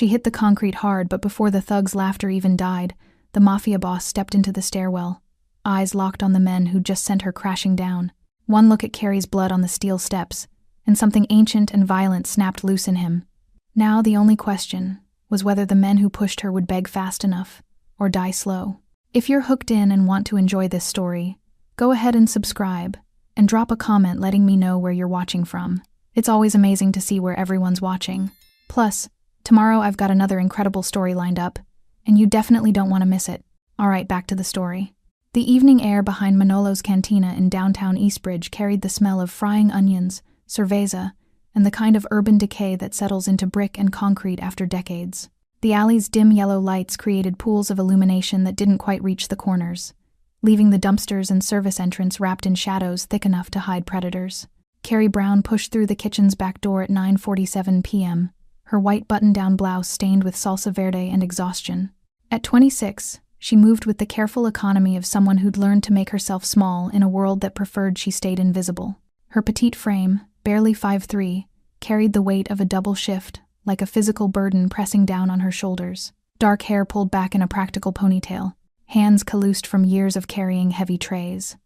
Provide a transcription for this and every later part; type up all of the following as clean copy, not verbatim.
She hit the concrete hard, but before the thug's laughter even died, the Mafia boss stepped into the stairwell, eyes locked on the men who'd just sent her crashing down. One look at Carrie's blood on the steel steps, and something ancient and violent snapped loose in him. Now the only question was whether the men who pushed her would beg fast enough, or die slow. If you're hooked in and want to enjoy this story, go ahead and subscribe, and drop a comment letting me know where you're watching from. It's always amazing to see where everyone's watching. Plus, tomorrow I've got another incredible story lined up, and you definitely don't want to miss it. Alright, back to the story. The evening air behind Manolo's Cantina in downtown Eastbridge carried the smell of frying onions, cerveza, and the kind of urban decay that settles into brick and concrete after decades. The alley's dim yellow lights created pools of illumination that didn't quite reach the corners, leaving the dumpsters and service entrance wrapped in shadows thick enough to hide predators. Carrie Brown pushed through the kitchen's back door at 9:47 p.m., her white button-down blouse stained with salsa verde and exhaustion. At 26, she moved with the careful economy of someone who'd learned to make herself small in a world that preferred she stayed invisible. Her petite frame, barely 5'3", carried the weight of a double shift, like a physical burden pressing down on her shoulders. Dark hair pulled back in a practical ponytail, hands calloused from years of carrying heavy trays.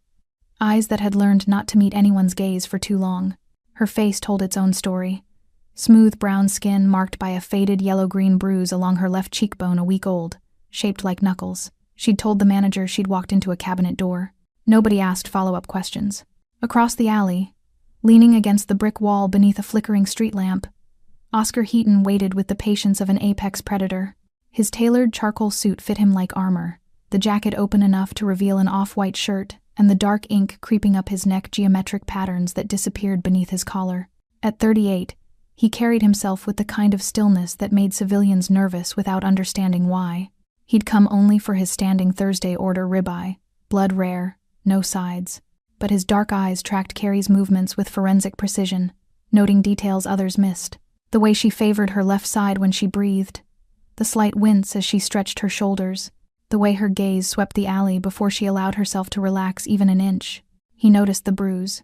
Eyes that had learned not to meet anyone's gaze for too long. Her face told its own story. Smooth brown skin marked by a faded yellow-green bruise along her left cheekbone a week old, shaped like knuckles. She'd told the manager she'd walked into a cabinet door. Nobody asked follow-up questions. Across the alley, leaning against the brick wall beneath a flickering street lamp, Oscar Heaton waited with the patience of an apex predator. His tailored charcoal suit fit him like armor, the jacket open enough to reveal an off-white shirt, and the dark ink creeping up his neck geometric patterns that disappeared beneath his collar. At 38, he carried himself with the kind of stillness that made civilians nervous without understanding why. He'd come only for his standing Thursday order ribeye, blood rare, no sides. But his dark eyes tracked Carrie's movements with forensic precision, noting details others missed. The way she favored her left side when she breathed, the slight wince as she stretched her shoulders, the way her gaze swept the alley before she allowed herself to relax even an inch. He noticed the bruise.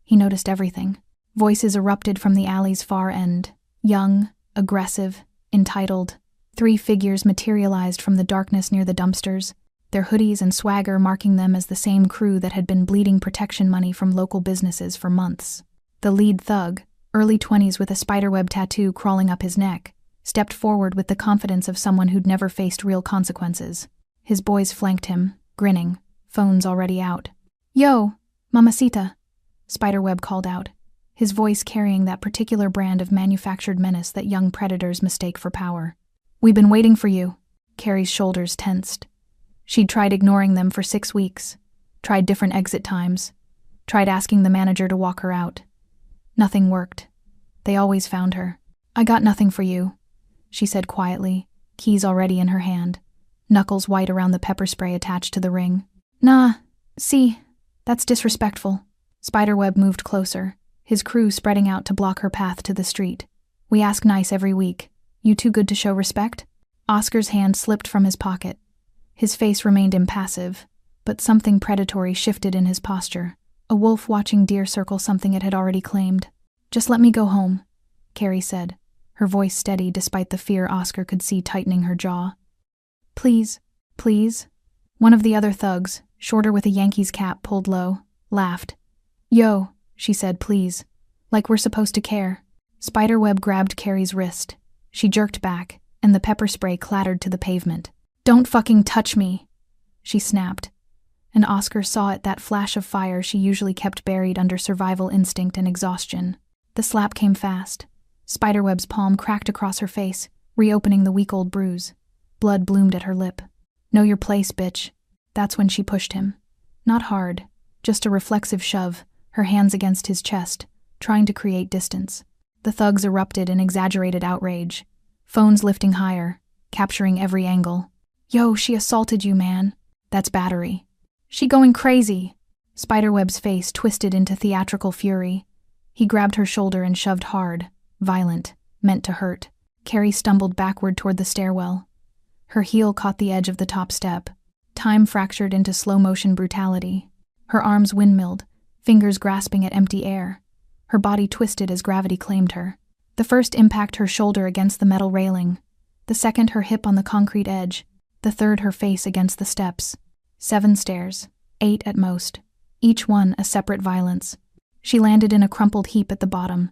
He noticed everything. Voices erupted from the alley's far end. Young, aggressive, entitled. 3 figures materialized from the darkness near the dumpsters, their hoodies and swagger marking them as the same crew that had been bleeding protection money from local businesses for months. The lead thug, early 20s with a spiderweb tattoo crawling up his neck, stepped forward with the confidence of someone who'd never faced real consequences. His boys flanked him, grinning, phones already out. "Yo, mamacita," Spiderweb called out, his voice carrying that particular brand of manufactured menace that young predators mistake for power. "We've been waiting for you." Carrie's shoulders tensed. She'd tried ignoring them for 6 weeks, tried different exit times, tried asking the manager to walk her out. Nothing worked. They always found her. "I got nothing for you," she said quietly, keys already in her hand, knuckles white around the pepper spray attached to the ring. "Nah, see, that's disrespectful." Spiderweb moved closer, his crew spreading out to block her path to the street. "We ask nice every week. You too good to show respect?" Oscar's hand slipped from his pocket. His face remained impassive, but something predatory shifted in his posture. A wolf watching deer circle something it had already claimed. "Just let me go home," Carrie said, her voice steady despite the fear Oscar could see tightening her jaw. "Please, please." One of the other thugs, shorter with a Yankees cap pulled low, laughed. "Yo," she said, "please. Like we're supposed to care." Spiderweb grabbed Carrie's wrist. She jerked back, and the pepper spray clattered to the pavement. "Don't fucking touch me," she snapped, and Oscar saw it, that flash of fire she usually kept buried under survival instinct and exhaustion. The slap came fast. Spiderweb's palm cracked across her face, reopening the week-old bruise. Blood bloomed at her lip. "Know your place, bitch." That's when she pushed him. Not hard, just a reflexive shove, her hands against his chest, trying to create distance. The thugs erupted in exaggerated outrage, phones lifting higher, capturing every angle. "Yo, she assaulted you, man. That's battery." "She going crazy." Spiderweb's face twisted into theatrical fury. He grabbed her shoulder and shoved hard, violent, meant to hurt. Carrie stumbled backward toward the stairwell. Her heel caught the edge of the top step. Time fractured into slow-motion brutality. Her arms windmilled, fingers grasping at empty air. Her body twisted as gravity claimed her. The first impact her shoulder against the metal railing, The second her hip on the concrete edge, the third her face against the steps. 7 stairs, 8 at most, each one a separate violence. She landed in a crumpled heap at the bottom,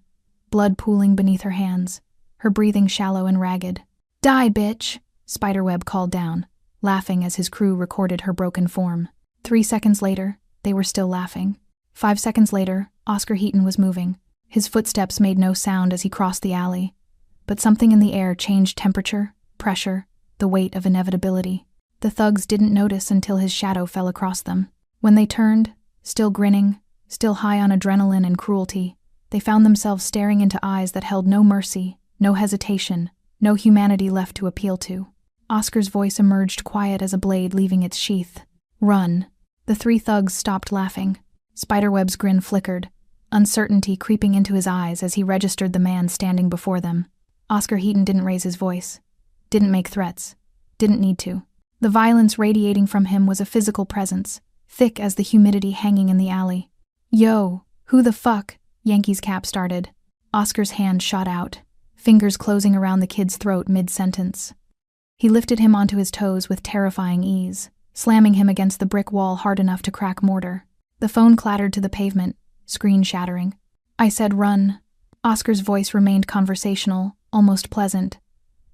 blood pooling beneath her hands, her breathing shallow and ragged. "Die, bitch," Spiderweb called down, laughing as his crew recorded her broken form. 3 seconds later, they were still laughing. 5 seconds later, Oscar Heaton was moving. His footsteps made no sound as he crossed the alley, but something in the air changed temperature, pressure, the weight of inevitability. The thugs didn't notice until his shadow fell across them. When they turned, still grinning, still high on adrenaline and cruelty, they found themselves staring into eyes that held no mercy, no hesitation, no humanity left to appeal to. Oscar's voice emerged quiet as a blade leaving its sheath. "Run." The 3 thugs stopped laughing. Spiderweb's grin flickered, uncertainty creeping into his eyes as he registered the man standing before them. Oscar Heaton didn't raise his voice, didn't make threats, didn't need to. The violence radiating from him was a physical presence, thick as the humidity hanging in the alley. "Yo, who the fuck?" Yankee's Cap started. Oscar's hand shot out, fingers closing around the kid's throat mid-sentence. He lifted him onto his toes with terrifying ease, slamming him against the brick wall hard enough to crack mortar. The phone clattered to the pavement, screen shattering. "I said run." Oscar's voice remained conversational, almost pleasant.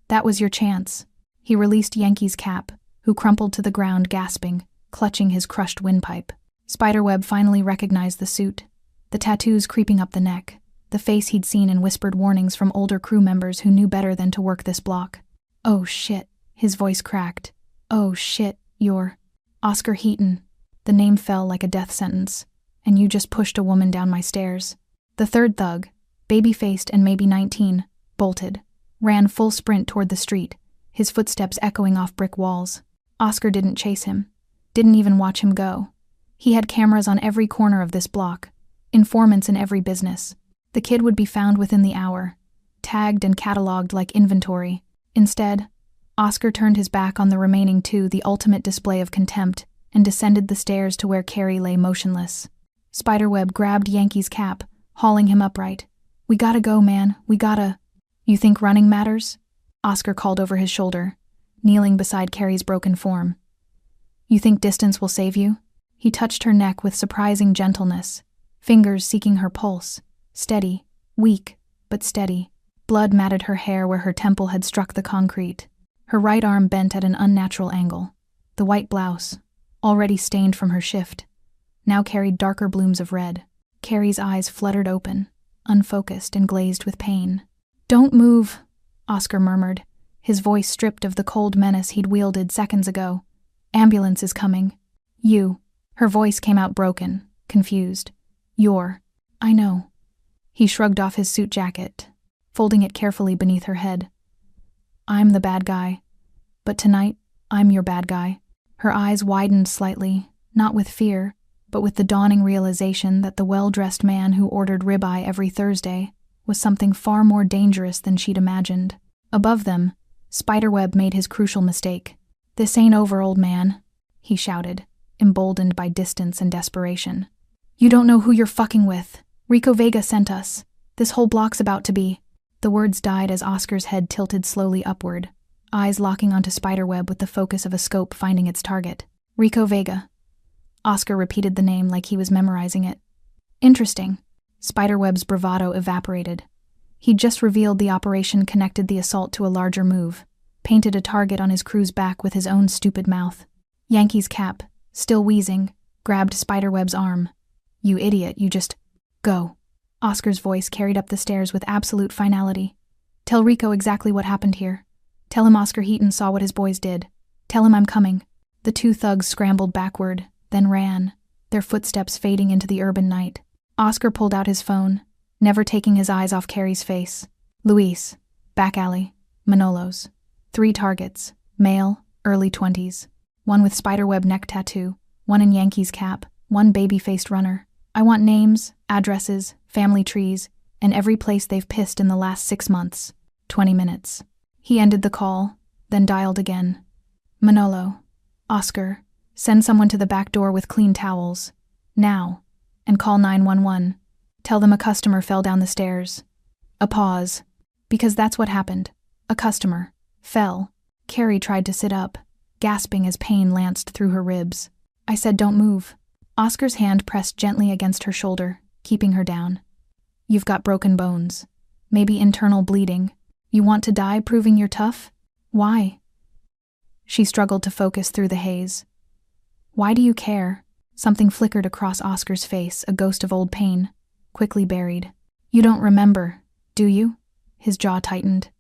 "That was your chance." He released Yankee's Cap, who crumpled to the ground gasping, clutching his crushed windpipe. Spiderweb finally recognized the suit, the tattoos creeping up the neck, the face he'd seen in whispered warnings from older crew members who knew better than to work this block. "Oh shit," his voice cracked. "Oh shit, you're Oscar Heaton." The name fell like a death sentence. "And you just pushed a woman down my stairs." The third thug, baby-faced and maybe 19, bolted, ran full sprint toward the street, his footsteps echoing off brick walls. Oscar didn't chase him, didn't even watch him go. He had cameras on every corner of this block, informants in every business. The kid would be found within the hour, tagged and cataloged like inventory. Instead, Oscar turned his back on the remaining 2, the ultimate display of contempt, and descended the stairs to where Carrie lay motionless. Spiderweb grabbed Yankee's Cap, hauling him upright. "We gotta go, man, we gotta." "You think running matters?" Oscar called over his shoulder, kneeling beside Carrie's broken form. "You think distance will save you?" He touched her neck with surprising gentleness, fingers seeking her pulse, steady, weak, but steady. Blood matted her hair where her temple had struck the concrete. Her right arm bent at an unnatural angle. The white blouse, already stained from her shift, now carried darker blooms of red. Carrie's eyes fluttered open, unfocused and glazed with pain. "Don't move," Oscar murmured, his voice stripped of the cold menace he'd wielded seconds ago. "Ambulance is coming." "You." Her voice came out broken, confused. "You're." "I know." He shrugged off his suit jacket, folding it carefully beneath her head. "I'm the bad guy. But tonight, I'm your bad guy." Her eyes widened slightly, not with fear, but with the dawning realization that the well-dressed man who ordered ribeye every Thursday was something far more dangerous than she'd imagined. Above them, Spiderweb made his crucial mistake. "This ain't over, old man," he shouted, emboldened by distance and desperation. "You don't know who you're fucking with. Rico Vega sent us. This whole block's about to be." The words died as Oscar's head tilted slowly upward, eyes locking onto Spiderweb with the focus of a scope finding its target. "Rico Vega." Oscar repeated the name like he was memorizing it. "Interesting." Spiderweb's bravado evaporated. He'd just revealed the operation connected the assault to a larger move, painted a target on his crew's back with his own stupid mouth. Yankee's Cap, still wheezing, grabbed Spiderweb's arm. "You idiot, you just... go." Oscar's voice carried up the stairs with absolute finality. "Tell Rico exactly what happened here. Tell him Oscar Heaton saw what his boys did. Tell him I'm coming." The 2 thugs scrambled backward, then ran, their footsteps fading into the urban night. Oscar pulled out his phone, never taking his eyes off Carrie's face. "Luis, back alley, Manolo's. 3 targets, male, early 20s. 1 with spiderweb neck tattoo, 1 in Yankee's Cap, 1 baby-faced runner. I want names, addresses, family trees, and every place they've pissed in the last 6 months. 20 minutes. He ended the call, then dialed again. "Manolo, Oscar, send someone to the back door with clean towels. Now. And call 911. Tell them a customer fell down the stairs." A pause. "Because that's what happened. A customer. Fell. Carrie tried to sit up, gasping as pain lanced through her ribs. I said don't move. Oscar's hand pressed gently against her shoulder, keeping her down. You've got broken bones. Maybe internal bleeding. You want to die proving you're tough? Why? She struggled to focus through the haze. Why do you care? Something flickered across Oscar's face, a ghost of old pain, quickly buried. You don't remember, do you? His jaw tightened.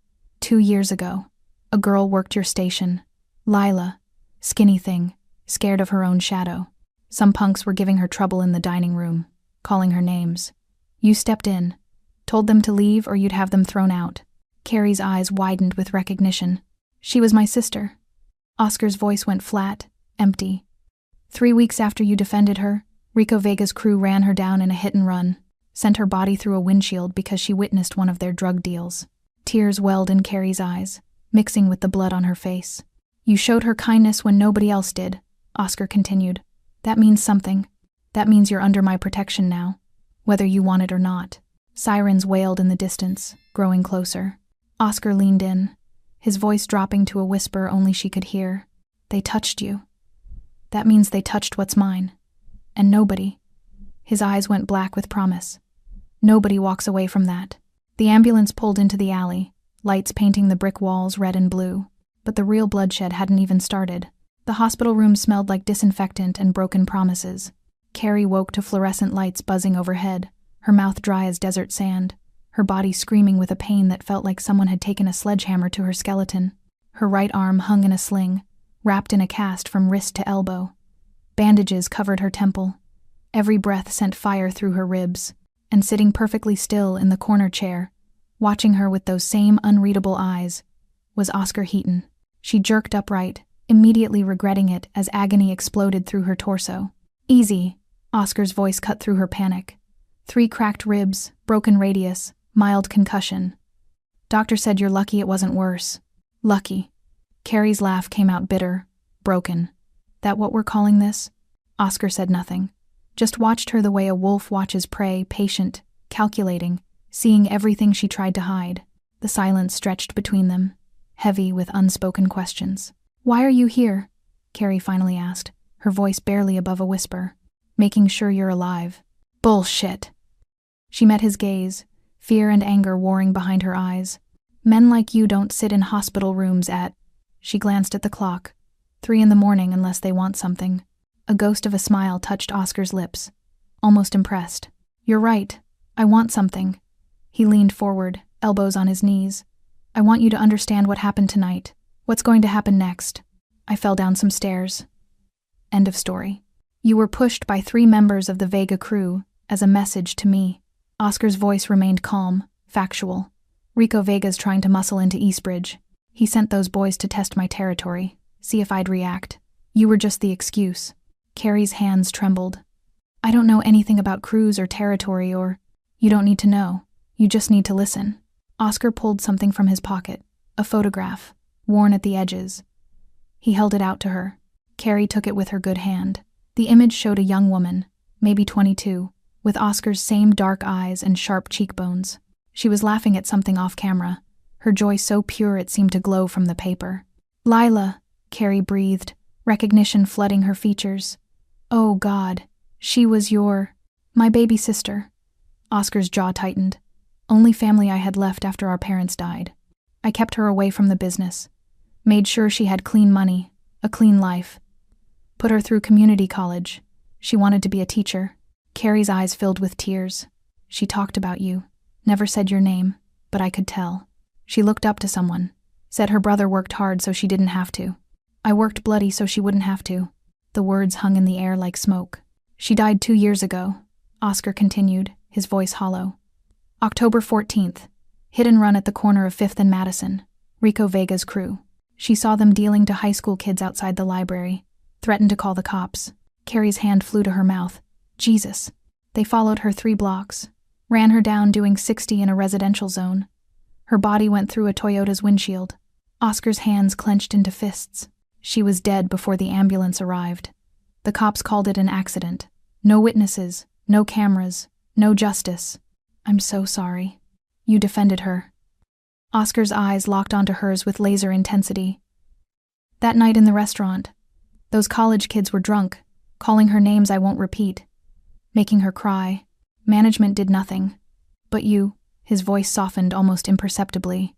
2 years ago, a girl worked your station. Lila, skinny thing, scared of her own shadow. Some punks were giving her trouble in the dining room, calling her names. You stepped in, told them to leave or you'd have them thrown out. Carrie's eyes widened with recognition. She was my sister. Oscar's voice went flat, empty. 3 weeks after you defended her, Rico Vega's crew ran her down in a hit and run, sent her body through a windshield because she witnessed one of their drug deals. Tears welled in Carrie's eyes, mixing with the blood on her face. You showed her kindness when nobody else did, Oscar continued. That means something. That means you're under my protection now, whether you want it or not. Sirens wailed in the distance, growing closer. Oscar leaned in, his voice dropping to a whisper only she could hear. They touched you. That means they touched what's mine. And nobody. His eyes went black with promise. Nobody walks away from that. The ambulance pulled into the alley, lights painting the brick walls red and blue. But the real bloodshed hadn't even started. The hospital room smelled like disinfectant and broken promises. Carrie woke to fluorescent lights buzzing overhead, her mouth dry as desert sand, her body screaming with a pain that felt like someone had taken a sledgehammer to her skeleton. Her right arm hung in a sling, wrapped in a cast from wrist to elbow. Bandages covered her temple. Every breath sent fire through her ribs, and sitting perfectly still in the corner chair, watching her with those same unreadable eyes, was Oscar Heaton. She jerked upright, immediately regretting it as agony exploded through her torso. Easy, Oscar's voice cut through her panic. 3 cracked ribs, broken radius, mild concussion. Doctor said you're lucky it wasn't worse. Lucky. Carrie's laugh came out bitter, broken. That what we're calling this? Oscar said nothing. Just watched her the way a wolf watches prey, patient, calculating, seeing everything she tried to hide. The silence stretched between them, heavy with unspoken questions. Why are you here? Carrie finally asked, her voice barely above a whisper. Making sure you're alive. Bullshit. She met his gaze, fear and anger warring behind her eyes. Men like you don't sit in hospital rooms at... She glanced at the clock. 3 a.m. unless they want something. A ghost of a smile touched Oscar's lips, almost impressed. You're right. I want something. He leaned forward, elbows on his knees. I want you to understand what happened tonight. What's going to happen next? I fell down some stairs. End of story. You were pushed by 3 members of the Vega crew as a message to me. Oscar's voice remained calm, factual. Rico Vega's trying to muscle into Eastbridge. He sent those boys to test my territory, see if I'd react. You were just the excuse. Carrie's hands trembled. I don't know anything about crews or territory or... You don't need to know. You just need to listen. Oscar pulled something from his pocket, a photograph, worn at the edges. He held it out to her. Carrie took it with her good hand. The image showed a young woman, maybe 22, with Oscar's same dark eyes and sharp cheekbones. She was laughing at something off camera, her joy so pure it seemed to glow from the paper. Lila, Carrie breathed, recognition flooding her features. Oh God, she was my baby sister. Oscar's jaw tightened. Only family I had left after our parents died. I kept her away from the business. Made sure she had clean money, a clean life. Put her through community college. She wanted to be a teacher. Carrie's eyes filled with tears. She talked about you. Never said your name, but I could tell. She looked up to someone. Said her brother worked hard so she didn't have to. I worked bloody so she wouldn't have to. The words hung in the air like smoke. She died 2 years ago, Oscar continued, his voice hollow. October 14th. Hit and run at the corner of 5th and Madison. Rico Vega's crew. She saw them dealing to high school kids outside the library. Threatened to call the cops. Carrie's hand flew to her mouth. Jesus. They followed her 3 blocks. Ran her down doing 60 in a residential zone. Her body went through a Toyota's windshield. Oscar's hands clenched into fists. She was dead before the ambulance arrived. The cops called it an accident. No witnesses, no cameras, no justice. I'm so sorry. You defended her. Oscar's eyes locked onto hers with laser intensity. That night in the restaurant, those college kids were drunk, calling her names I won't repeat, making her cry. Management did nothing. But you, his voice softened almost imperceptibly.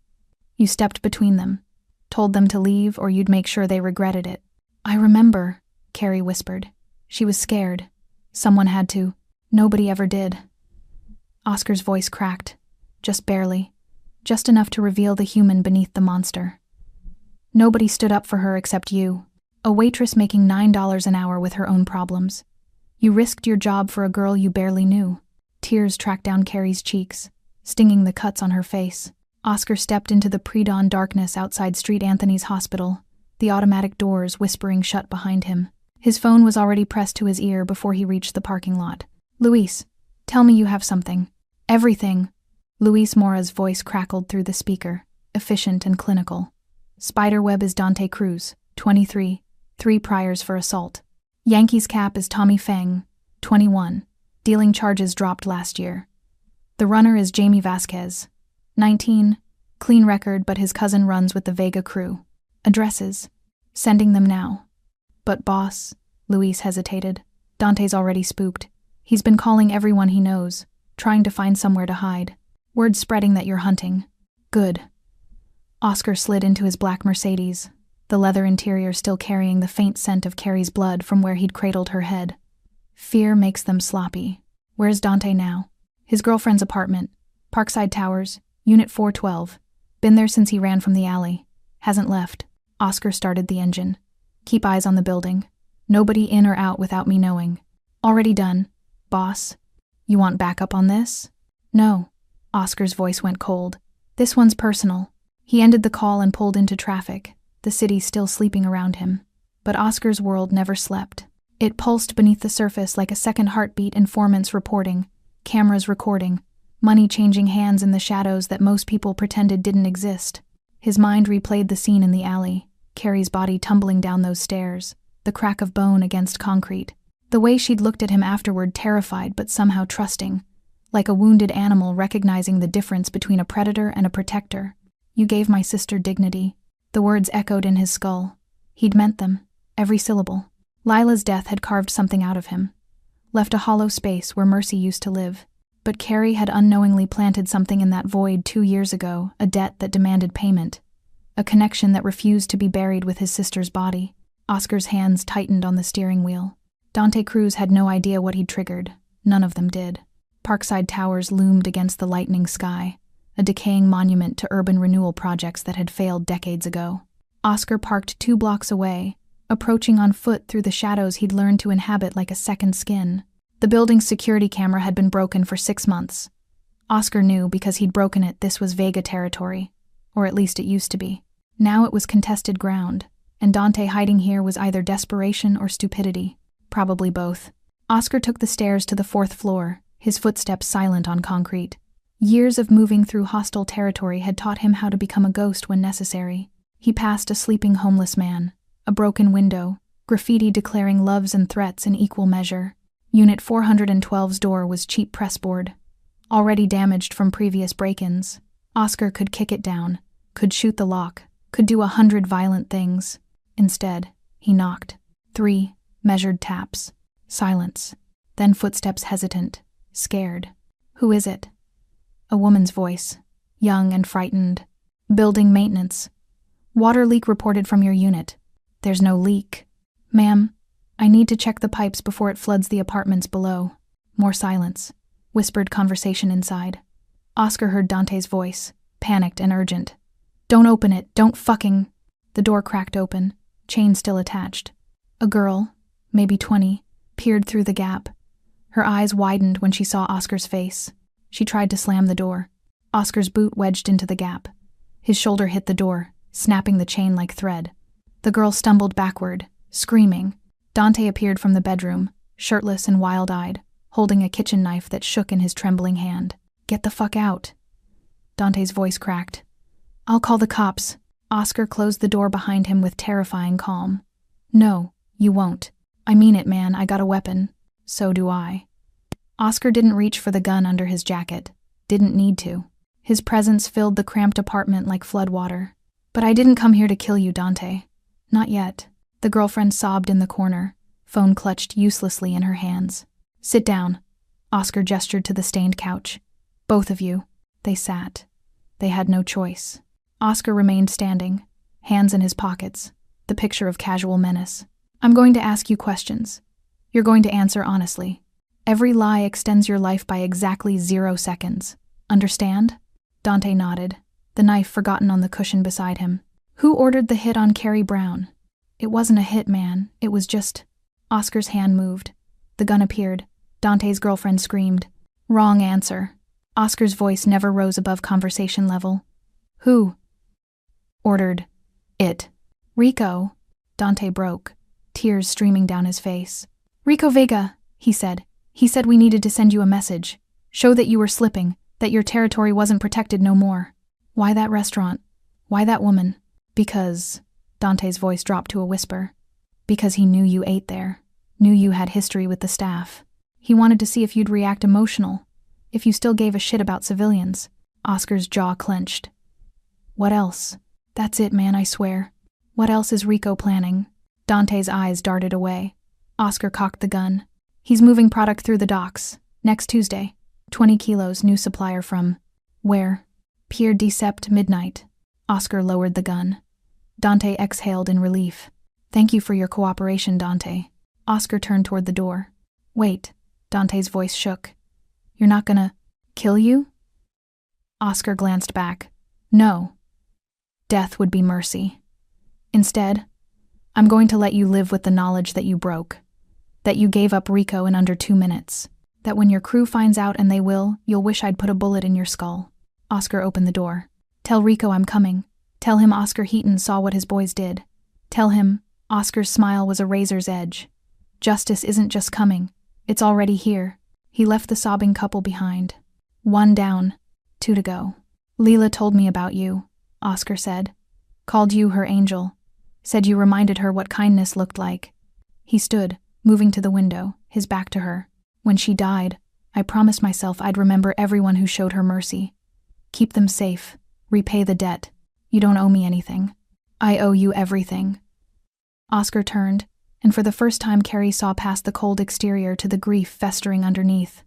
You stepped between them, told them to leave or you'd make sure they regretted it. I remember, Carrie whispered. She was scared. Someone had to. Nobody ever did. Oscar's voice cracked, just barely, just enough to reveal the human beneath the monster. Nobody stood up for her except you, a waitress making $9 an hour with her own problems. You risked your job for a girl you barely knew. Tears tracked down Carrie's cheeks, stinging the cuts on her face. Oscar stepped into the pre-dawn darkness outside St. Anthony's Hospital, the automatic doors whispering shut behind him. His phone was already pressed to his ear before he reached the parking lot. Luis, tell me you have something. Everything. Luis Mora's voice crackled through the speaker, efficient and clinical. Spiderweb is Dante Cruz, 23, 3 priors for assault. Yankees cap is Tommy Feng, 21, dealing charges dropped last year. The runner is Jamie Vasquez, 19, clean record but his cousin runs with the Vega crew. Addresses. Sending them now. But boss, Luis hesitated. Dante's already spooked. He's been calling everyone he knows, trying to find somewhere to hide. Word spreading that you're hunting. Good. Oscar slid into his black Mercedes, the leather interior still carrying the faint scent of Carrie's blood from where he'd cradled her head. Fear makes them sloppy. Where's Dante now? His girlfriend's apartment. Parkside Towers, Unit 412. Been there since he ran from the alley. Hasn't left. Oscar started the engine. Keep eyes on the building. Nobody in or out without me knowing. Already done. Boss. You want backup on this? No. Oscar's voice went cold. This one's personal. He ended the call and pulled into traffic, the city still sleeping around him. But Oscar's world never slept. It pulsed beneath the surface like a second heartbeat, informants reporting, cameras recording, money changing hands in the shadows that most people pretended didn't exist. His mind replayed the scene in the alley, Carrie's body tumbling down those stairs, the crack of bone against concrete. The way she'd looked at him afterward, terrified but somehow trusting, like a wounded animal recognizing the difference between a predator and a protector. You gave my sister dignity. The words echoed in his skull. He'd meant them, every syllable. Lila's death had carved something out of him, left a hollow space where Mercy used to live. But Carrie had unknowingly planted something in that void 2 years ago, a debt that demanded payment, a connection that refused to be buried with his sister's body. Oscar's hands tightened on the steering wheel. Dante Cruz had no idea what he'd triggered. None of them did. Parkside Towers loomed against the lightening sky, a decaying monument to urban renewal projects that had failed decades ago. Oscar parked 2 blocks away, approaching on foot through the shadows he'd learned to inhabit like a second skin. The building's security camera had been broken for 6 months. Oscar knew because he'd broken it this was Vega territory, or at least it used to be. Now it was contested ground, and Dante hiding here was either desperation or stupidity. Probably both. Oscar took the stairs to the 4th floor, his footsteps silent on concrete. Years of moving through hostile territory had taught him how to become a ghost when necessary. He passed a sleeping homeless man, a broken window, graffiti declaring loves and threats in equal measure. Unit 412's door was cheap pressboard, already damaged from previous break-ins. Oscar could kick it down, could shoot the lock, could do 100 violent things. Instead, he knocked. 3 measured taps. Silence. Then footsteps hesitant, scared. Who is it? A woman's voice, young and frightened. Building maintenance. Water leak reported from your unit. There's no leak. Ma'am, I need to check the pipes before it floods the apartments below. More silence. Whispered conversation inside. Oscar heard Dante's voice, panicked and urgent. Don't open it, don't fucking... The door cracked open, chain still attached. A girl, maybe 20, peered through the gap. Her eyes widened when she saw Oscar's face. She tried to slam the door. Oscar's boot wedged into the gap. His shoulder hit the door, snapping the chain like thread. The girl stumbled backward, screaming. Dante appeared from the bedroom, shirtless and wild-eyed, holding a kitchen knife that shook in his trembling hand. Get the fuck out. Dante's voice cracked. I'll call the cops. Oscar closed the door behind him with terrifying calm. No, you won't. I mean it, man, I got a weapon. So do I. Oscar didn't reach for the gun under his jacket. Didn't need to. His presence filled the cramped apartment like floodwater. "But I didn't come here to kill you, Dante. Not yet." The girlfriend sobbed in the corner, phone clutched uselessly in her hands. "Sit down." Oscar gestured to the stained couch. "Both of you." They sat. They had no choice. Oscar remained standing, hands in his pockets, the picture of casual menace. "I'm going to ask you questions. You're going to answer honestly. Every lie extends your life by exactly 0 seconds. Understand?" Dante nodded, the knife forgotten on the cushion beside him. "Who ordered the hit on Carrie Brown?" "It wasn't a hit, man. It was just—" Oscar's hand moved. The gun appeared. Dante's girlfriend screamed. "Wrong answer." Oscar's voice never rose above conversation level. "Who ordered it?" "Rico." Dante broke, tears streaming down his face. "Rico Vega," he said. "He said we needed to send you a message. Show that you were slipping, that your territory wasn't protected no more." "Why that restaurant? Why that woman?" "Because," Dante's voice dropped to a whisper, "because he knew you ate there, knew you had history with the staff. He wanted to see if you'd react emotional, if you still gave a shit about civilians." Oscar's jaw clenched. "What else?" "That's it, man, I swear." "What else is Rico planning?" Dante's eyes darted away. Oscar cocked the gun. "He's moving product through the docks. Next Tuesday. 20 kilos, new supplier from—" "Where?" "Pier di Sept, midnight." Oscar lowered the gun. Dante exhaled in relief. "Thank you for your cooperation, Dante." Oscar turned toward the door. "Wait." Dante's voice shook. "You're not gonna kill you?" Oscar glanced back. "No. Death would be mercy. Instead, I'm going to let you live with the knowledge that you broke, that you gave up Rico in under 2 minutes, that when your crew finds out, and they will, you'll wish I'd put a bullet in your skull." Oscar opened the door. "Tell Rico I'm coming. Tell him Oscar Heaton saw what his boys did. Tell him," Oscar's smile was a razor's edge, "justice isn't just coming, it's already here." He left the sobbing couple behind. 1 down, 2 to go. "Leela told me about you," Oscar said. "Called you her angel. Said you reminded her what kindness looked like." He stood, moving to the window, his back to her. "When she died, I promised myself I'd remember everyone who showed her mercy. Keep them safe. Repay the debt. You don't owe me anything. I owe you everything." Oscar turned, and for the first time Carrie saw past the cold exterior to the grief festering underneath.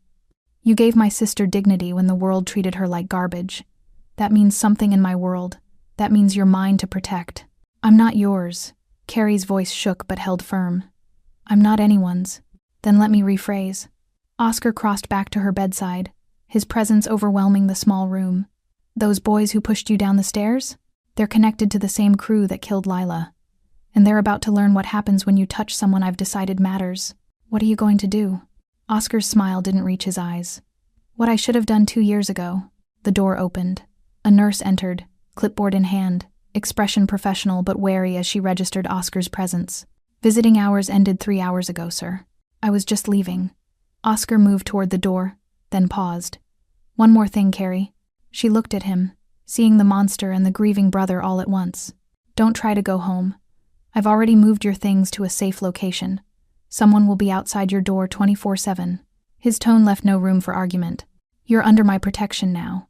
"You gave my sister dignity when the world treated her like garbage. That means something in my world. That means you're mine to protect." "I'm not yours." Carrie's voice shook but held firm. "I'm not anyone's." "Then let me rephrase." Oscar crossed back to her bedside, his presence overwhelming the small room. "Those boys who pushed you down the stairs? They're connected to the same crew that killed Lila. And they're about to learn what happens when you touch someone I've decided matters. What are you going to do?" Oscar's smile didn't reach his eyes. "What I should have done 2 years ago." The door opened. A nurse entered, clipboard in hand, expression professional but wary as she registered Oscar's presence. "Visiting hours ended 3 hours ago, sir. I was just leaving." Oscar moved toward the door, then paused. "One more thing, Carrie." She looked at him, seeing the monster and the grieving brother all at once. "Don't try to go home. I've already moved your things to a safe location. Someone will be outside your door 24/7. His tone left no room for argument. "You're under my protection now,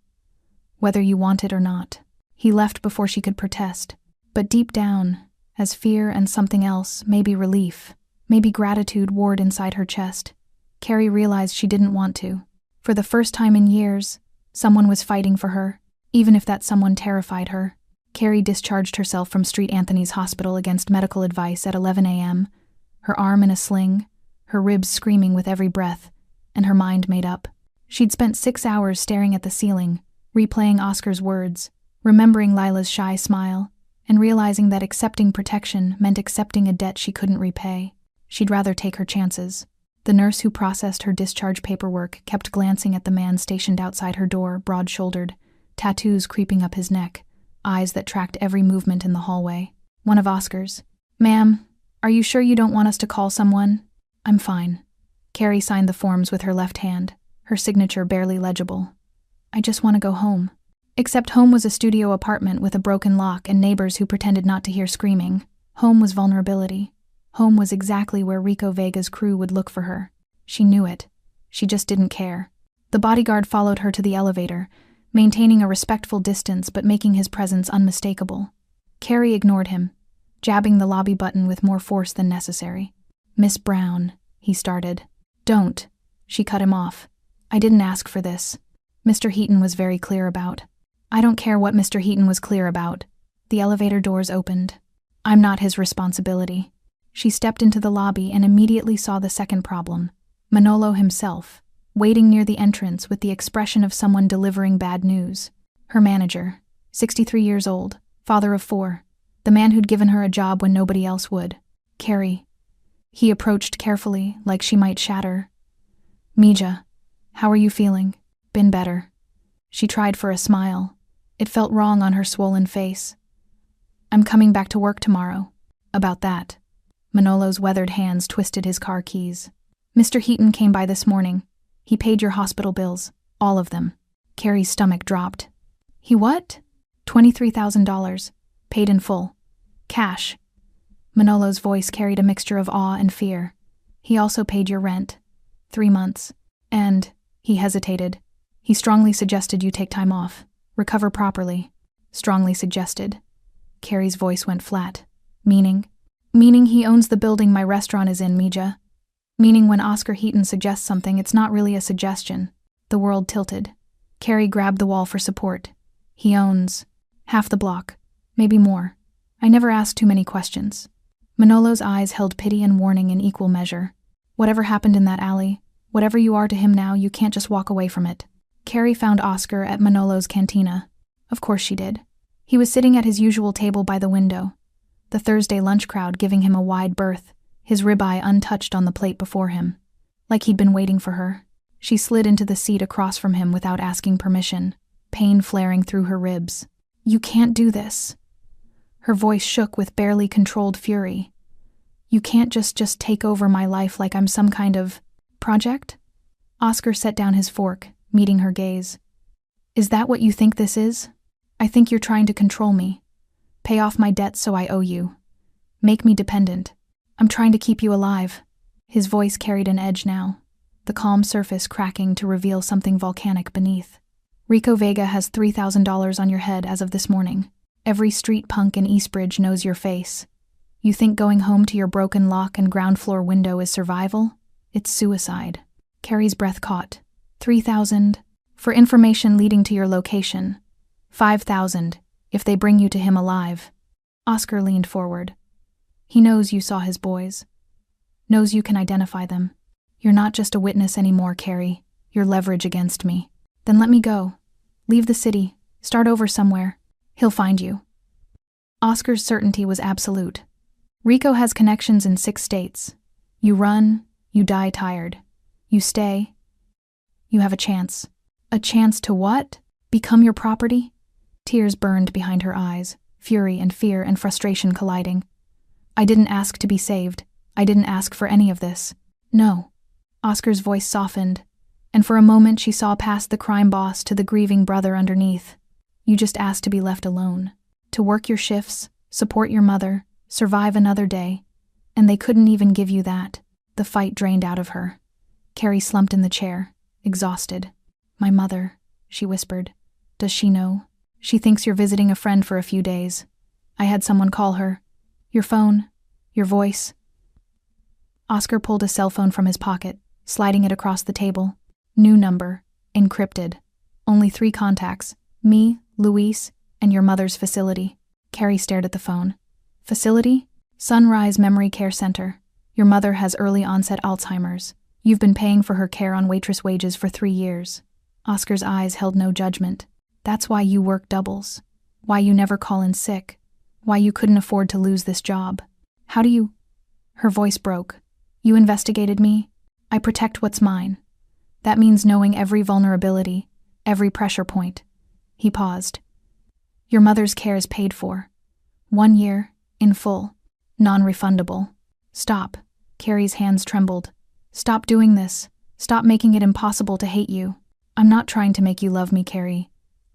whether you want it or not." He left before she could protest. But deep down, as fear and something else, maybe relief, maybe gratitude warred inside her chest, Carrie realized she didn't want to. For the first time in years, someone was fighting for her, even if that someone terrified her. Carrie discharged herself from St. Anthony's Hospital against medical advice at 11 a.m., her arm in a sling, her ribs screaming with every breath, and her mind made up. She'd spent 6 hours staring at the ceiling, replaying Oscar's words, remembering Lila's shy smile, and realizing that accepting protection meant accepting a debt she couldn't repay. She'd rather take her chances. The nurse who processed her discharge paperwork kept glancing at the man stationed outside her door, broad-shouldered, tattoos creeping up his neck, eyes that tracked every movement in the hallway. One of Oscar's. "Ma'am, are you sure you don't want us to call someone?" "I'm fine." Carrie signed the forms with her left hand, her signature barely legible. "I just want to go home." Except home was a studio apartment with a broken lock and neighbors who pretended not to hear screaming. Home was vulnerability. Home was exactly where Rico Vega's crew would look for her. She knew it. She just didn't care. The bodyguard followed her to the elevator, maintaining a respectful distance but making his presence unmistakable. Carrie ignored him, jabbing the lobby button with more force than necessary. "Miss Brown," he started. "Don't," she cut him off. "I didn't ask for this. Mr. Heaton was very clear about." "I don't care what Mr. Heaton was clear about." The elevator doors opened. "I'm not his responsibility." She stepped into the lobby and immediately saw the second problem. Manolo himself, waiting near the entrance with the expression of someone delivering bad news. Her manager, 63 years old, father of 4, the man who'd given her a job when nobody else would. "Carrie." He approached carefully, like she might shatter. "Mija, how are you feeling?" "Been better." She tried for a smile. It felt wrong on her swollen face. "I'm coming back to work tomorrow." "About that." Manolo's weathered hands twisted his car keys. "Mr. Heaton came by this morning. He paid your hospital bills. All of them." Carrie's stomach dropped. "He what?" $23,000. Paid in full. Cash. Manolo's voice carried a mixture of awe and fear. "He also paid your rent. 3 months. And," he hesitated, "he strongly suggested you take time off. Recover properly." "Strongly suggested." Carrie's voice went flat. "Meaning?" "Meaning he owns the building my restaurant is in, Mija. Meaning when Oscar Heaton suggests something, it's not really a suggestion." The world tilted. Carrie grabbed the wall for support. "He owns half the block. Maybe more. I never asked too many questions." Manolo's eyes held pity and warning in equal measure. "Whatever happened in that alley, whatever you are to him now, you can't just walk away from it." Carrie found Oscar at Manolo's cantina. Of course she did. He was sitting at his usual table by the window, the Thursday lunch crowd giving him a wide berth, his ribeye untouched on the plate before him. Like he'd been waiting for her. She slid into the seat across from him without asking permission, pain flaring through her ribs. "You can't do this." Her voice shook with barely controlled fury. "You can't just take over my life like I'm some kind of project?" Oscar set down his fork, meeting her gaze. "Is that what you think this is? I think you're trying to control me. Pay off my debts so I owe you. Make me dependent. I'm trying to keep you alive." His voice carried an edge now, the calm surface cracking to reveal something volcanic beneath. "Rico Vega has $3,000 on your head as of this morning. Every street punk in Eastbridge knows your face. You think going home to your broken lock and ground floor window is survival? It's suicide." Carrie's breath caught. 3,000 for information leading to your location. 5,000 if they bring you to him alive. Oscar leaned forward. "He knows you saw his boys. Knows you can identify them. You're not just a witness anymore, Carrie. You're leverage against me. Then let me go. Leave the city. Start over somewhere. He'll find you." Oscar's certainty was absolute. Rico has connections in 6 states. You run, you die tired. You stay, you have a chance. A chance to what? Become your property? Tears burned behind her eyes, fury and fear and frustration colliding. "I didn't ask to be saved. I didn't ask for any of this. No." Oscar's voice softened, and for a moment she saw past the crime boss to the grieving brother underneath. "You just asked to be left alone. To work your shifts, support your mother, survive another day. And they couldn't even give you that." The fight drained out of her. Carrie slumped in the chair, exhausted. "My mother," she whispered. "Does she know? She thinks you're visiting a friend for a few days. I had someone call her. Your phone, your voice." Oscar pulled a cell phone from his pocket, sliding it across the table. New number, encrypted. Only 3 contacts, me, Luis, and your mother's facility. Carrie stared at the phone. "Facility? Sunrise Memory Care Center. Your mother has early onset Alzheimer's. You've been paying for her care on waitress wages for 3 years. Oscar's eyes held no judgment. "That's why you work doubles. Why you never call in sick. Why you couldn't afford to lose this job. How do you—" Her voice broke. "You investigated me. I protect what's mine. That means knowing every vulnerability, every pressure point." He paused. "Your mother's care is paid for. 1 year, in full. Non-refundable." "Stop." Carrie's hands trembled. "Stop doing this. Stop making it impossible to hate you. I'm not trying to make you love me, Carrie.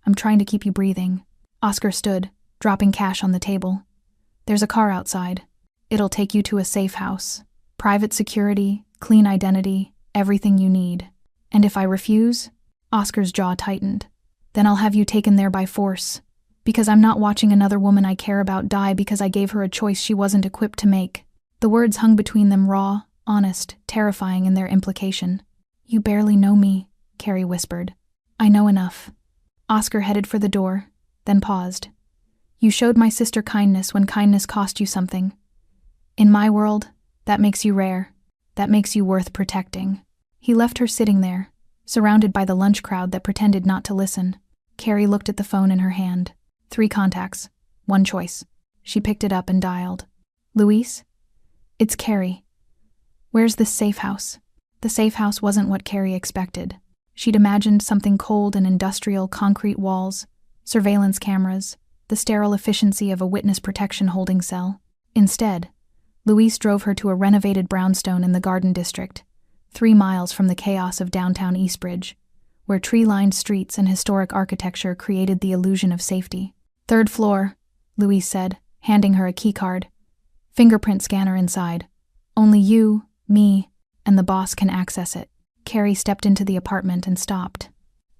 I'm trying to keep you breathing." Oscar stood, dropping cash on the table. "There's a car outside. It'll take you to a safe house. Private security, clean identity, everything you need. And if I refuse?" Oscar's jaw tightened. Then I'll have you taken there by force. Because I'm not watching another woman I care about die because I gave her a choice she wasn't equipped to make." The words hung between them, raw, honest, terrifying in their implication. "You barely know me," Carrie whispered. "I know enough." Oscar headed for the door, then paused. "You showed my sister kindness when kindness cost you something. In my world, that makes you rare. That makes you worth protecting." He left her sitting there, surrounded by the lunch crowd that pretended not to listen. Carrie looked at the phone in her hand. 3 contacts, 1 choice. She picked it up and dialed. "Luis? It's Carrie. Where's this safe house?" The safe house wasn't what Carrie expected. She'd imagined something cold and industrial, concrete walls, surveillance cameras, the sterile efficiency of a witness protection holding cell. Instead, Luis drove her to a renovated brownstone in the Garden District, 3 miles from the chaos of downtown Eastbridge, where tree-lined streets and historic architecture created the illusion of safety. "3rd floor, Luis said, handing her a keycard. "Fingerprint scanner inside. Only you, me, and the boss can access it." Carrie stepped into the apartment and stopped.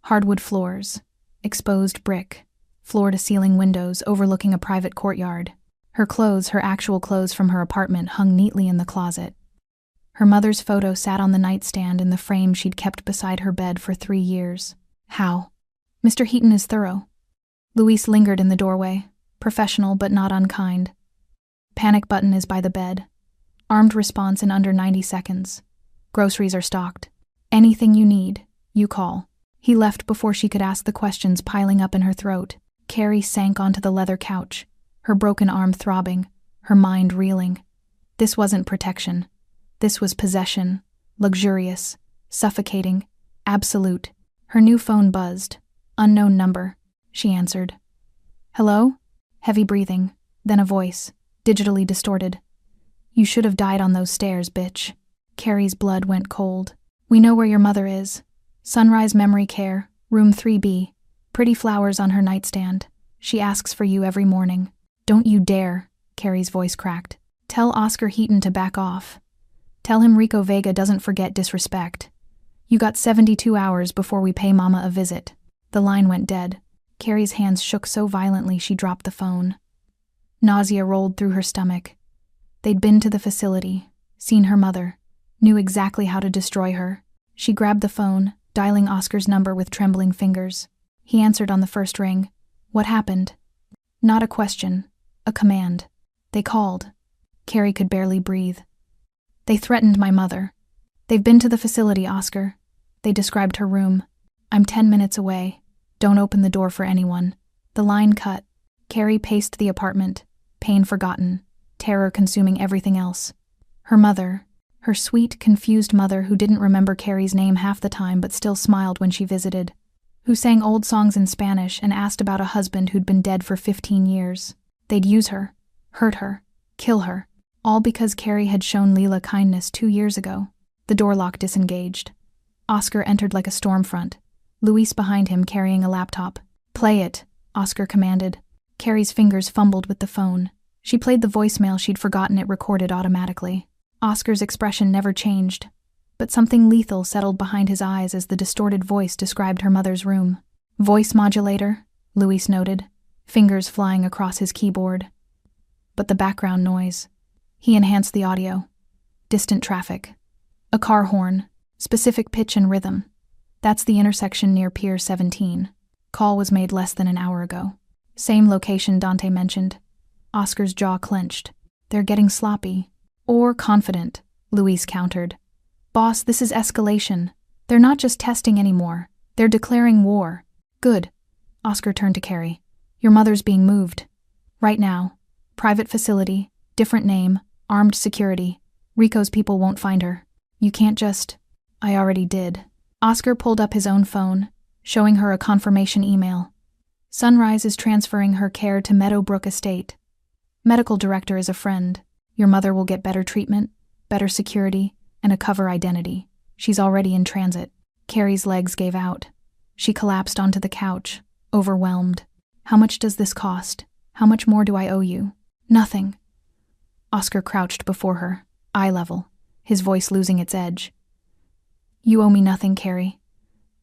Hardwood floors, exposed brick, floor-to-ceiling windows overlooking a private courtyard. Her clothes, her actual clothes from her apartment, hung neatly in the closet. Her mother's photo sat on the nightstand in the frame she'd kept beside her bed for 3 years. "How?" "Mr. Heaton is thorough." Luis lingered in the doorway, professional but not unkind. "Panic button is by the bed. Armed response in under 90 seconds. Groceries are stocked. Anything you need, you call." He left before she could ask the questions piling up in her throat. Carrie sank onto the leather couch, her broken arm throbbing, her mind reeling. This wasn't protection. This was possession, luxurious, suffocating, absolute. Her new phone buzzed. Unknown number. She answered. "Hello?" Heavy breathing, then a voice, digitally distorted. "You should have died on those stairs, bitch." Carrie's blood went cold. "We know where your mother is. Sunrise Memory Care, room 3B. Pretty flowers on her nightstand. She asks for you every morning." "Don't you dare," Carrie's voice cracked. "Tell Oscar Heaton to back off. Tell him Rico Vega doesn't forget disrespect. You got 72 hours before we pay Mama a visit." The line went dead. Carrie's hands shook so violently she dropped the phone. Nausea rolled through her stomach. They'd been to the facility, seen her mother, knew exactly how to destroy her. She grabbed the phone, dialing Oscar's number with trembling fingers. He answered on the first ring. "What happened?" Not a question, a command. "They called." Carrie could barely breathe. "They threatened my mother. They've been to the facility, Oscar." They described her room. "I'm 10 minutes away. Don't open the door for anyone." The line cut. Carrie paced the apartment, pain forgotten, terror consuming everything else. Her mother, her sweet, confused mother who didn't remember Carrie's name half the time but still smiled when she visited, who sang old songs in Spanish and asked about a husband who'd been dead for 15 years. They'd use her, hurt her, kill her, all because Carrie had shown Leela kindness 2 years ago. The door lock disengaged. Oscar entered like a storm front, Luis behind him carrying a laptop. "Play it," Oscar commanded. Carrie's fingers fumbled with the phone. She played the voicemail she'd forgotten it recorded automatically. Oscar's expression never changed, but something lethal settled behind his eyes as the distorted voice described her mother's room. "Voice modulator," Luis noted, fingers flying across his keyboard. But the background noise. He enhanced the audio. Distant traffic. A car horn. Specific pitch and rhythm. "That's the intersection near Pier 17. Call was made less than an hour ago." Same location Dante mentioned. Oscar's jaw clenched. "They're getting sloppy." "Or confident," Luis countered. "Boss, this is escalation. They're not just testing anymore. They're declaring war." "Good." Oscar turned to Carrie. "Your mother's being moved. Right now. Private facility, different name, armed security. Rico's people won't find her. You can't just—" "I already did." Oscar pulled up his own phone, showing her a confirmation email. "Sunrise is transferring her care to Meadowbrook Estate. Medical director is a friend. Your mother will get better treatment, better security, and a cover identity. She's already in transit." Carrie's legs gave out. She collapsed onto the couch, overwhelmed. "How much does this cost? How much more do I owe you?" "Nothing." Oscar crouched before her, eye level, his voice losing its edge. "You owe me nothing, Carrie.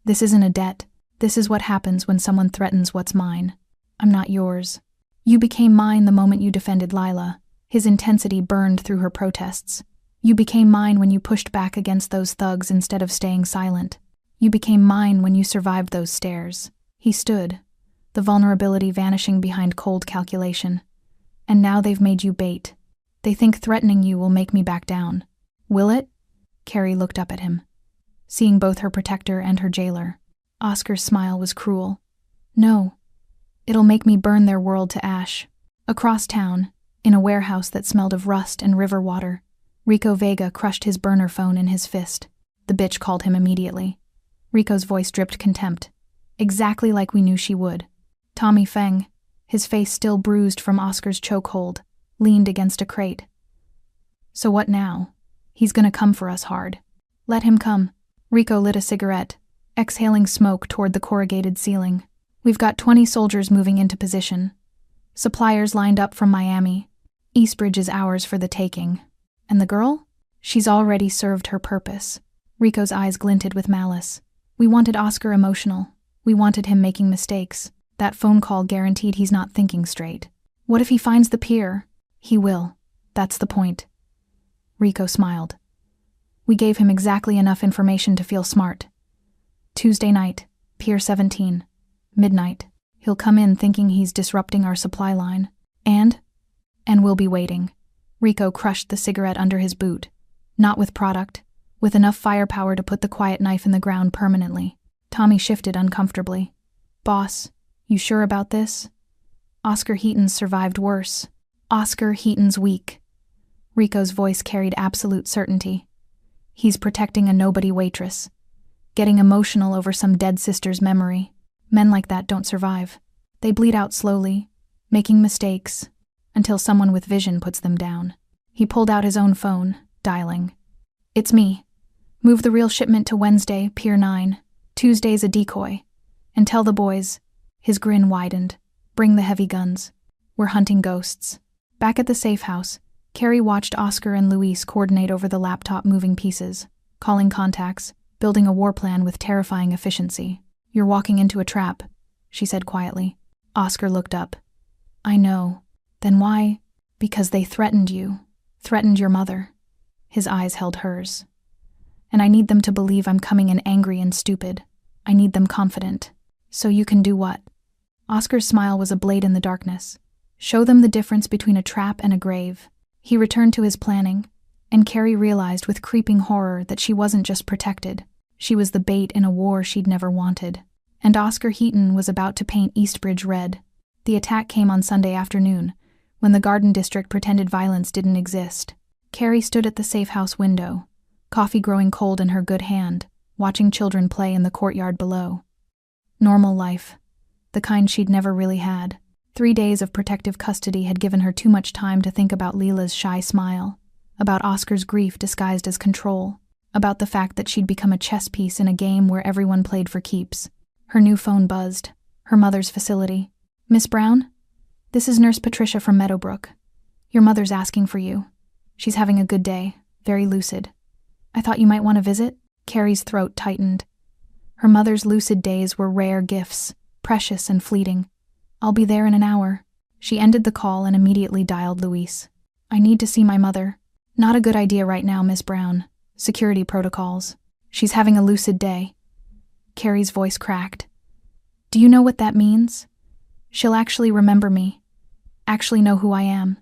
This isn't a debt. This is what happens when someone threatens what's mine. I'm not yours. You became mine the moment you defended Lila. His intensity burned through her protests. You became mine when you pushed back against those thugs instead of staying silent. You became mine when you survived those stares. He stood, the vulnerability vanishing behind cold calculation. And now they've made you bait. They think threatening you will make me back down. Will it? Carrie looked up at him, seeing both her protector and her jailer. Oscar's smile was cruel. No. It'll make me burn their world to ash. Across town, in a warehouse that smelled of rust and river water, Rico Vega crushed his burner phone in his fist. The bitch called him immediately. Rico's voice dripped contempt, exactly like we knew she would. Tommy Feng, his face still bruised from Oscar's chokehold, leaned against a crate. So what now? He's gonna come for us hard. Let him come. Rico lit a cigarette, exhaling smoke toward the corrugated ceiling. We've got 20 soldiers moving into position. Suppliers lined up from Miami. Eastbridge is ours for the taking. And the girl? She's already served her purpose. Rico's eyes glinted with malice. We wanted Oscar emotional. We wanted him making mistakes. That phone call guaranteed he's not thinking straight. What if he finds the pier? He will. That's the point. Rico smiled. We gave him exactly enough information to feel smart. Tuesday night, Pier 17. Midnight. He'll come in thinking he's disrupting our supply line. And we'll be waiting. Rico crushed the cigarette under his boot. Not with product, with enough firepower to put the quiet knife in the ground permanently. Tommy shifted uncomfortably. Boss, you sure about this? Oscar Heaton's survived worse. Oscar Heaton's weak. Rico's voice carried absolute certainty. He's protecting a nobody waitress. Getting emotional over some dead sister's memory. Men like that don't survive. They bleed out slowly, making mistakes, until someone with vision puts them down. He pulled out his own phone, dialing. It's me. Move the real shipment to Wednesday, Pier 9. Tuesday's a decoy. And tell the boys. His grin widened. Bring the heavy guns. We're hunting ghosts. Back at the safe house, Carrie watched Oscar and Luis coordinate over the laptop moving pieces, calling contacts, building a war plan with terrifying efficiency. You're walking into a trap, she said quietly. Oscar looked up. I know. Then why? Because they threatened you. Threatened your mother. His eyes held hers. And I need them to believe I'm coming in angry and stupid. I need them confident. So you can do what? Oscar's smile was a blade in the darkness. Show them the difference between a trap and a grave. He returned to his planning, and Carrie realized with creeping horror that she wasn't just protected. She was the bait in a war she'd never wanted. And Oscar Heaton was about to paint Eastbridge red. The attack came on Sunday afternoon, when the Garden District pretended violence didn't exist. Carrie stood at the safe house window, coffee growing cold in her good hand, watching children play in the courtyard below. Normal life. The kind she'd never really had. 3 days of protective custody had given her too much time to think about Leela's shy smile, about Oscar's grief disguised as control, about the fact that she'd become a chess piece in a game where everyone played for keeps. Her new phone buzzed. Her mother's facility. Miss Brown? This is Nurse Patricia from Meadowbrook. Your mother's asking for you. She's having a good day, very lucid. I thought you might want to visit? Carrie's throat tightened. Her mother's lucid days were rare gifts, precious and fleeting. I'll be there in an hour. She ended the call and immediately dialed Luis. I need to see my mother. Not a good idea right now, Miss Brown. Security protocols. She's having a lucid day. Carrie's voice cracked. Do you know what that means? She'll actually remember me. Actually know who I am.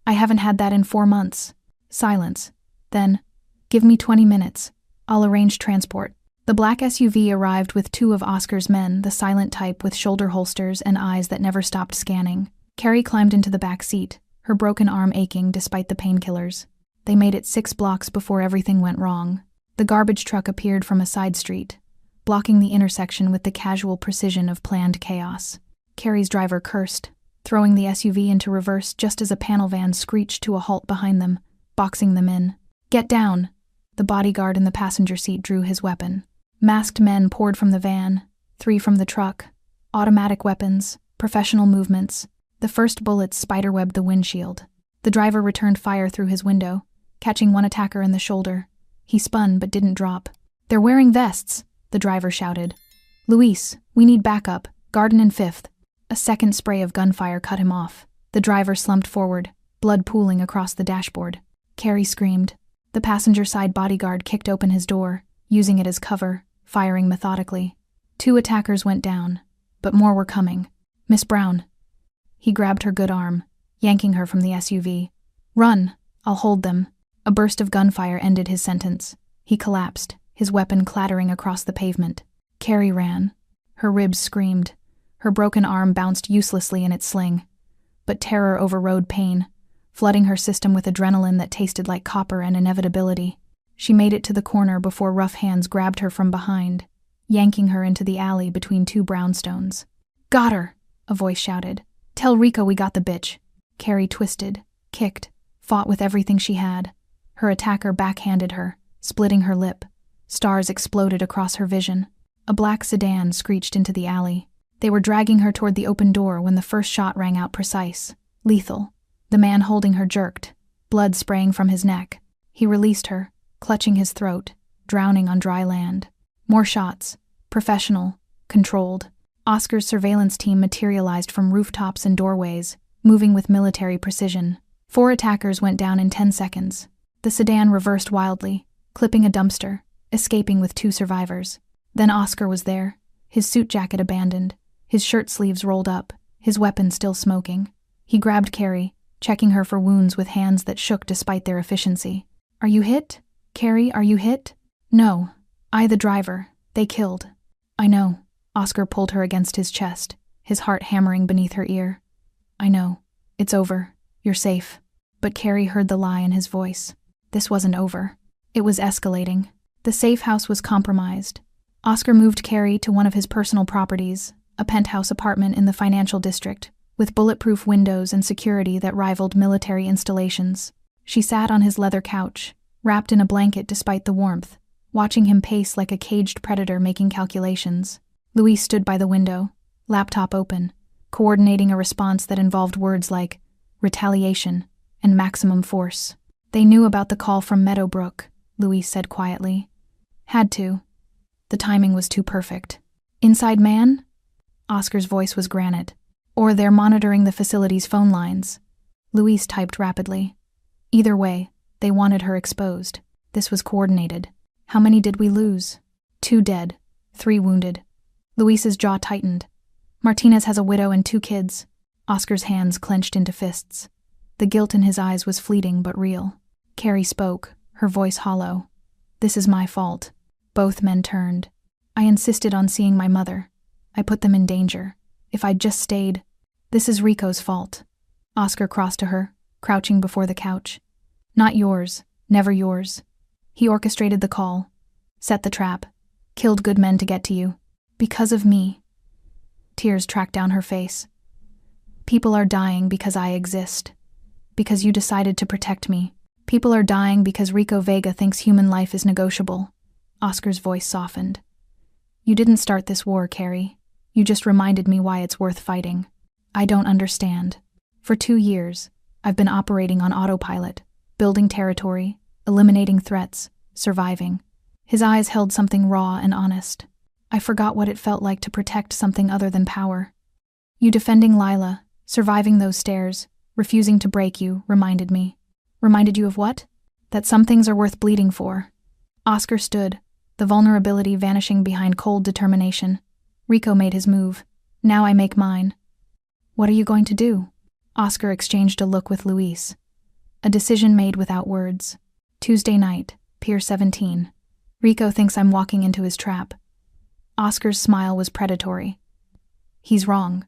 I haven't had that in 4 months. Silence. Then, give me 20 minutes. I'll arrange transport. The black SUV arrived with 2 of Oscar's men, the silent type with shoulder holsters and eyes that never stopped scanning. Carrie climbed into the back seat, her broken arm aching despite the painkillers. They made it 6 blocks before everything went wrong. The garbage truck appeared from a side street, blocking the intersection with the casual precision of planned chaos. Carrie's driver cursed, throwing the SUV into reverse just as a panel van screeched to a halt behind them, boxing them in. Get down! The bodyguard in the passenger seat drew his weapon. Masked men poured from the van, 3 from the truck. Automatic weapons, professional movements. The first bullets spiderwebbed the windshield. The driver returned fire through his window, catching one attacker in the shoulder. He spun but didn't drop. They're wearing vests, the driver shouted. Luis, we need backup. Garden and 5th. A second spray of gunfire cut him off. The driver slumped forward, blood pooling across the dashboard. Carrie screamed. The passenger side bodyguard kicked open his door, using it as cover, firing methodically. 2 attackers went down, but more were coming. Miss Brown. He grabbed her good arm, yanking her from the SUV. Run, I'll hold them. A burst of gunfire ended his sentence. He collapsed, his weapon clattering across the pavement. Carrie ran. Her ribs screamed. Her broken arm bounced uselessly in its sling. But terror overrode pain, flooding her system with adrenaline that tasted like copper and inevitability. She made it to the corner before rough hands grabbed her from behind, yanking her into the alley between 2 brownstones. Got her, a voice shouted. Tell Rico we got the bitch. Carrie twisted, kicked, fought with everything she had. Her attacker backhanded her, splitting her lip. Stars exploded across her vision. A black sedan screeched into the alley. They were dragging her toward the open door when the first shot rang out precise, lethal. The man holding her jerked, blood spraying from his neck. He released her, clutching his throat, drowning on dry land. More shots, professional, controlled. Oscar's surveillance team materialized from rooftops and doorways, moving with military precision. 4 attackers went down in 10 seconds. The sedan reversed wildly, clipping a dumpster, escaping with 2 survivors. Then Oscar was there, his suit jacket abandoned, his shirt sleeves rolled up, his weapon still smoking. He grabbed Carrie, checking her for wounds with hands that shook despite their efficiency. Are you hit? Carrie, are you hit? No. I the driver. They killed. I know. Oscar pulled her against his chest, his heart hammering beneath her ear. I know. It's over. You're safe. But Carrie heard the lie in his voice. This wasn't over. It was escalating. The safe house was compromised. Oscar moved Carrie to one of his personal properties, a penthouse apartment in the financial district, with bulletproof windows and security that rivaled military installations. She sat on his leather couch, wrapped in a blanket despite the warmth, watching him pace like a caged predator making calculations. Luis stood by the window, laptop open, coordinating a response that involved words like retaliation and maximum force. They knew about the call from Meadowbrook, Luis said quietly. Had to. The timing was too perfect. Inside man? Oscar's voice was granite. Or they're monitoring the facility's phone lines. Luis typed rapidly. Either way, they wanted her exposed. This was coordinated. How many did we lose? 2 dead, 3 wounded. Luis's jaw tightened. Martinez has a widow and 2 kids. Oscar's hands clenched into fists. The guilt in his eyes was fleeting but real. Carrie spoke, her voice hollow. This is my fault. Both men turned. I insisted on seeing my mother. I put them in danger. If I'd just stayed. This is Rico's fault. Oscar crossed to her, crouching before the couch. Not yours, never yours. He orchestrated the call, set the trap, killed good men to get to you. Because of me. Tears tracked down her face. People are dying because I exist. Because you decided to protect me. People are dying because Rico Vega thinks human life is negotiable. Oscar's voice softened. You didn't start this war, Carrie. You just reminded me why it's worth fighting. I don't understand. For 2 years, I've been operating on autopilot, building territory, eliminating threats, surviving. His eyes held something raw and honest. I forgot what it felt like to protect something other than power. You defending Lila, surviving those stairs, refusing to break you, reminded me. Reminded you of what? That some things are worth bleeding for. Oscar stood, the vulnerability vanishing behind cold determination. Rico made his move. Now I make mine. What are you going to do? Oscar exchanged a look with Luis. A decision made without words. Tuesday night, Pier 17. Rico thinks I'm walking into his trap. Oscar's smile was predatory. He's wrong.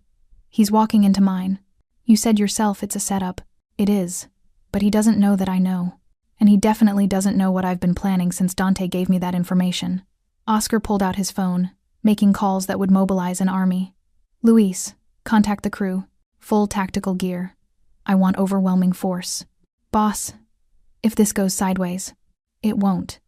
He's walking into mine. You said yourself it's a setup. It is. But he doesn't know that I know. And he definitely doesn't know what I've been planning since Dante gave me that information. Oscar pulled out his phone, making calls that would mobilize an army. Luis, contact the crew. Full tactical gear. I want overwhelming force. Boss, if this goes sideways, it won't.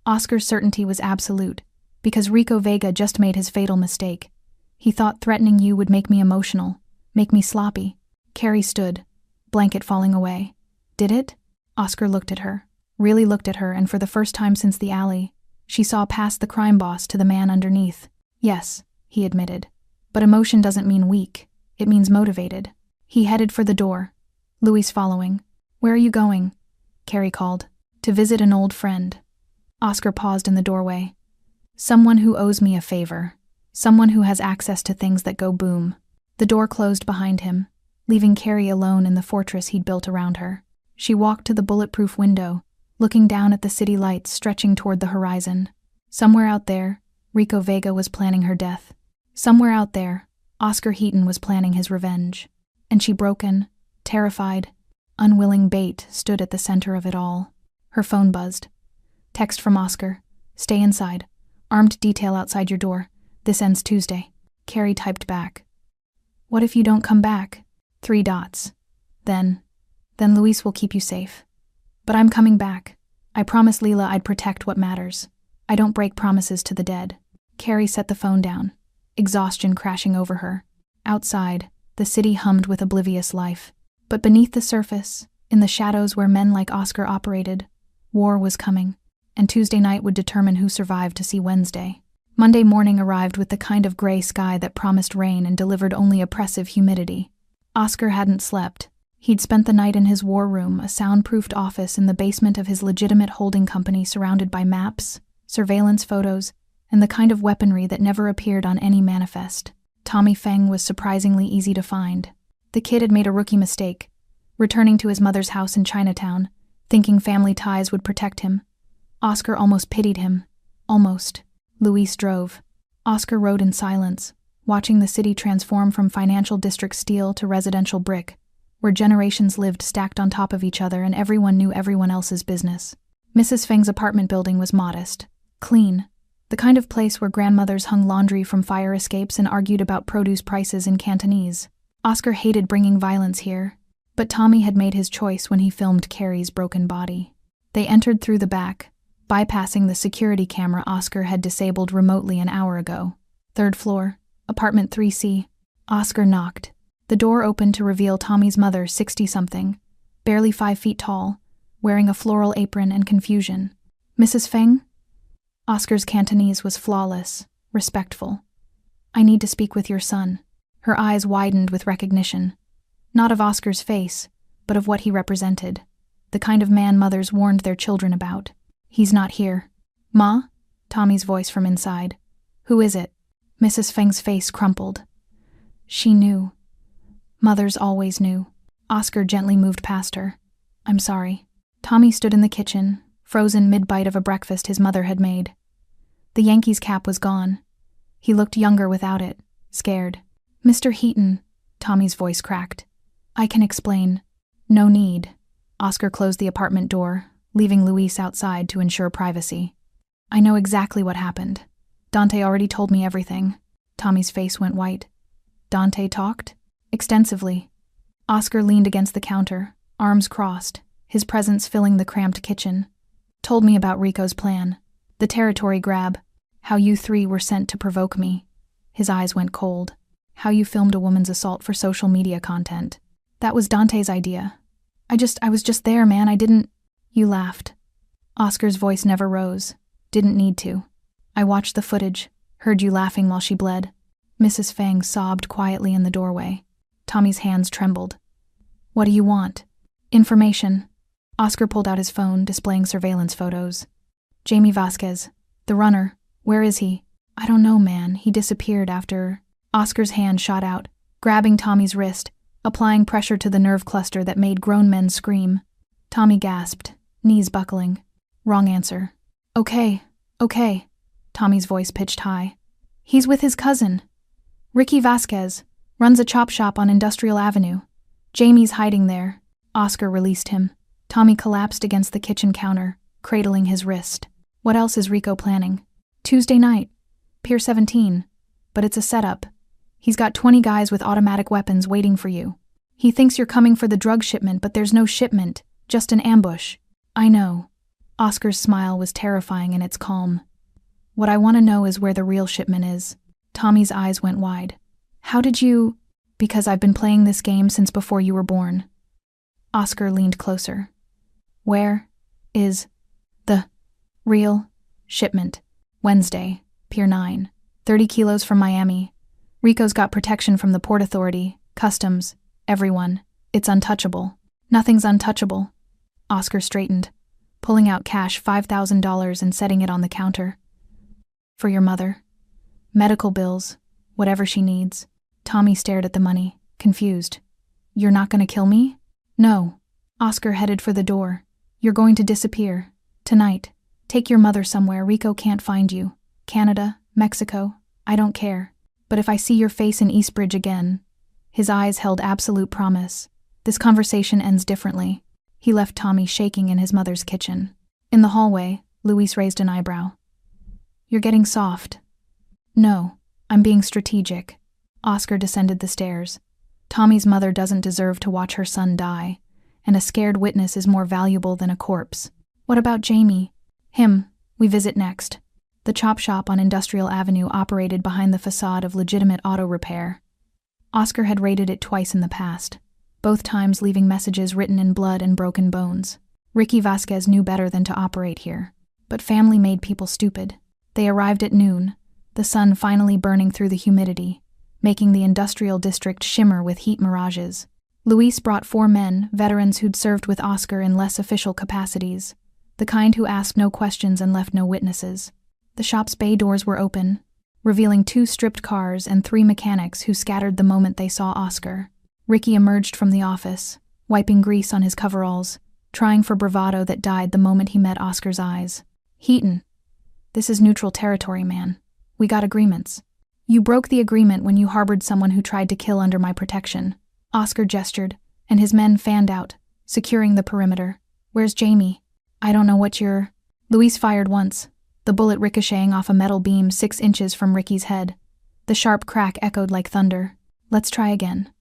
Oscar's certainty was absolute, because Rico Vega just made his fatal mistake. He thought threatening you would make me emotional, make me sloppy. Carrie stood, blanket falling away. Did it? Oscar looked at her, really looked at her, and for the first time since the alley, she saw past the crime boss to the man underneath. Yes, he admitted. But emotion doesn't mean weak. It means motivated. He headed for the door, Louis following. Where are you going? Carrie called. To visit an old friend. Oscar paused in the doorway. Someone who owes me a favor. Someone who has access to things that go boom. The door closed behind him, leaving Carrie alone in the fortress he'd built around her. She walked to the bulletproof window, looking down at the city lights stretching toward the horizon. Somewhere out there, Rico Vega was planning her death. Somewhere out there, Oscar Heaton was planning his revenge. And she, broken, terrified, unwilling bait, stood at the center of it all. Her phone buzzed. Text from Oscar. Stay inside. Armed detail outside your door. This ends Tuesday. Carrie typed back. What if you don't come back? 3 dots. Then Luis will keep you safe. But I'm coming back. I promised Leela I'd protect what matters. I don't break promises to the dead. Carrie set the phone down, exhaustion crashing over her. Outside, the city hummed with oblivious life. But beneath the surface, in the shadows where men like Oscar operated, war was coming, and Tuesday night would determine who survived to see Wednesday. Monday morning arrived with the kind of gray sky that promised rain and delivered only oppressive humidity. Oscar hadn't slept. He'd spent the night in his war room, a soundproofed office in the basement of his legitimate holding company surrounded by maps, surveillance photos, and the kind of weaponry that never appeared on any manifest. Tommy Feng was surprisingly easy to find. The kid had made a rookie mistake, returning to his mother's house in Chinatown, thinking family ties would protect him. Oscar almost pitied him. Almost. Luis drove. Oscar rode in silence, watching the city transform from financial district steel to residential brick, where generations lived stacked on top of each other and everyone knew everyone else's business. Mrs. Feng's apartment building was modest, clean, the kind of place where grandmothers hung laundry from fire escapes and argued about produce prices in Cantonese. Oscar hated bringing violence here, but Tommy had made his choice when he filmed Carrie's broken body. They entered through the back, bypassing the security camera Oscar had disabled remotely an hour ago. 3rd floor, apartment 3C. Oscar knocked. The door opened to reveal Tommy's mother, 60-something, barely 5 feet tall, wearing a floral apron and confusion. Mrs. Feng? Oscar's Cantonese was flawless, respectful. I need to speak with your son. Her eyes widened with recognition. Not of Oscar's face, but of what he represented. The kind of man mothers warned their children about. He's not here. Ma? Tommy's voice from inside. Who is it? Mrs. Feng's face crumpled. She knew. Mothers always knew. Oscar gently moved past her. I'm sorry. Tommy stood in the kitchen, frozen mid-bite of a breakfast his mother had made. The Yankees cap was gone. He looked younger without it, scared. Mr. Heaton, Tommy's voice cracked. I can explain. No need. Oscar closed the apartment door, leaving Luis outside to ensure privacy. I know exactly what happened. Dante already told me everything. Tommy's face went white. Dante talked? Extensively. Oscar leaned against the counter, arms crossed, his presence filling the cramped kitchen. Told me about Rico's plan. The territory grab. How you 3 were sent to provoke me. His eyes went cold. How you filmed a woman's assault for social media content. That was Dante's idea. I was just there, man, I didn't... You laughed. Oscar's voice never rose. Didn't need to. I watched the footage, heard you laughing while she bled. Mrs. Feng sobbed quietly in the doorway. Tommy's hands trembled. What do you want? Information. Oscar pulled out his phone, displaying surveillance photos. Jamie Vasquez, the runner. Where is he? I don't know, man. He disappeared after... Oscar's hand shot out, grabbing Tommy's wrist, applying pressure to the nerve cluster that made grown men scream. Tommy gasped, knees buckling. Wrong answer. Okay. Tommy's voice pitched high. He's with his cousin. Ricky Vasquez. Runs a chop shop on Industrial Avenue. Jamie's hiding there. Oscar released him. Tommy collapsed against the kitchen counter, cradling his wrist. What else is Rico planning? Tuesday night. Pier 17. But it's a setup. He's got 20 guys with automatic weapons waiting for you. He thinks you're coming for the drug shipment, but there's no shipment, just an ambush. I know. Oscar's smile was terrifying in its calm. What I want to know is where the real shipment is. Tommy's eyes went wide. How did you... Because I've been playing this game since before you were born. Oscar leaned closer. Where is the real shipment? Wednesday, Pier 9. 30 kilos from Miami. Rico's got protection from the Port Authority, Customs, everyone. It's untouchable. Nothing's untouchable. Oscar straightened, pulling out cash $5,000 and setting it on the counter. For your mother. Medical bills, whatever she needs. Tommy stared at the money, confused. You're not going to kill me? No. Oscar headed for the door. You're going to disappear. Tonight. Take your mother somewhere Rico can't find you. Canada, Mexico, I don't care. But if I see your face in Eastbridge again. His eyes held absolute promise. This conversation ends differently. He left Tommy shaking in his mother's kitchen. In the hallway, Luis raised an eyebrow. You're getting soft. No, I'm being strategic. Oscar descended the stairs. Tommy's mother doesn't deserve to watch her son die, and a scared witness is more valuable than a corpse. What about Jamie? Him, we visit next. The chop shop on Industrial Avenue operated behind the facade of legitimate auto repair. Oscar had raided it twice in the past, both times leaving messages written in blood and broken bones. Ricky Vasquez knew better than to operate here, but family made people stupid. They arrived at noon, the sun finally burning through the humidity, making the industrial district shimmer with heat mirages. Luis brought 4 men, veterans who'd served with Oscar in less official capacities, the kind who asked no questions and left no witnesses. The shop's bay doors were open, revealing 2 stripped cars and 3 mechanics who scattered the moment they saw Oscar. Ricky emerged from the office, wiping grease on his coveralls, trying for bravado that died the moment he met Oscar's eyes. Heaton, this is neutral territory, man. We got agreements. You broke the agreement when you harbored someone who tried to kill under my protection. Oscar gestured, and his men fanned out, securing the perimeter. Where's Jamie? I don't know what you're... Luis fired once, the bullet ricocheting off a metal beam 6 inches from Ricky's head. The sharp crack echoed like thunder. Let's try again.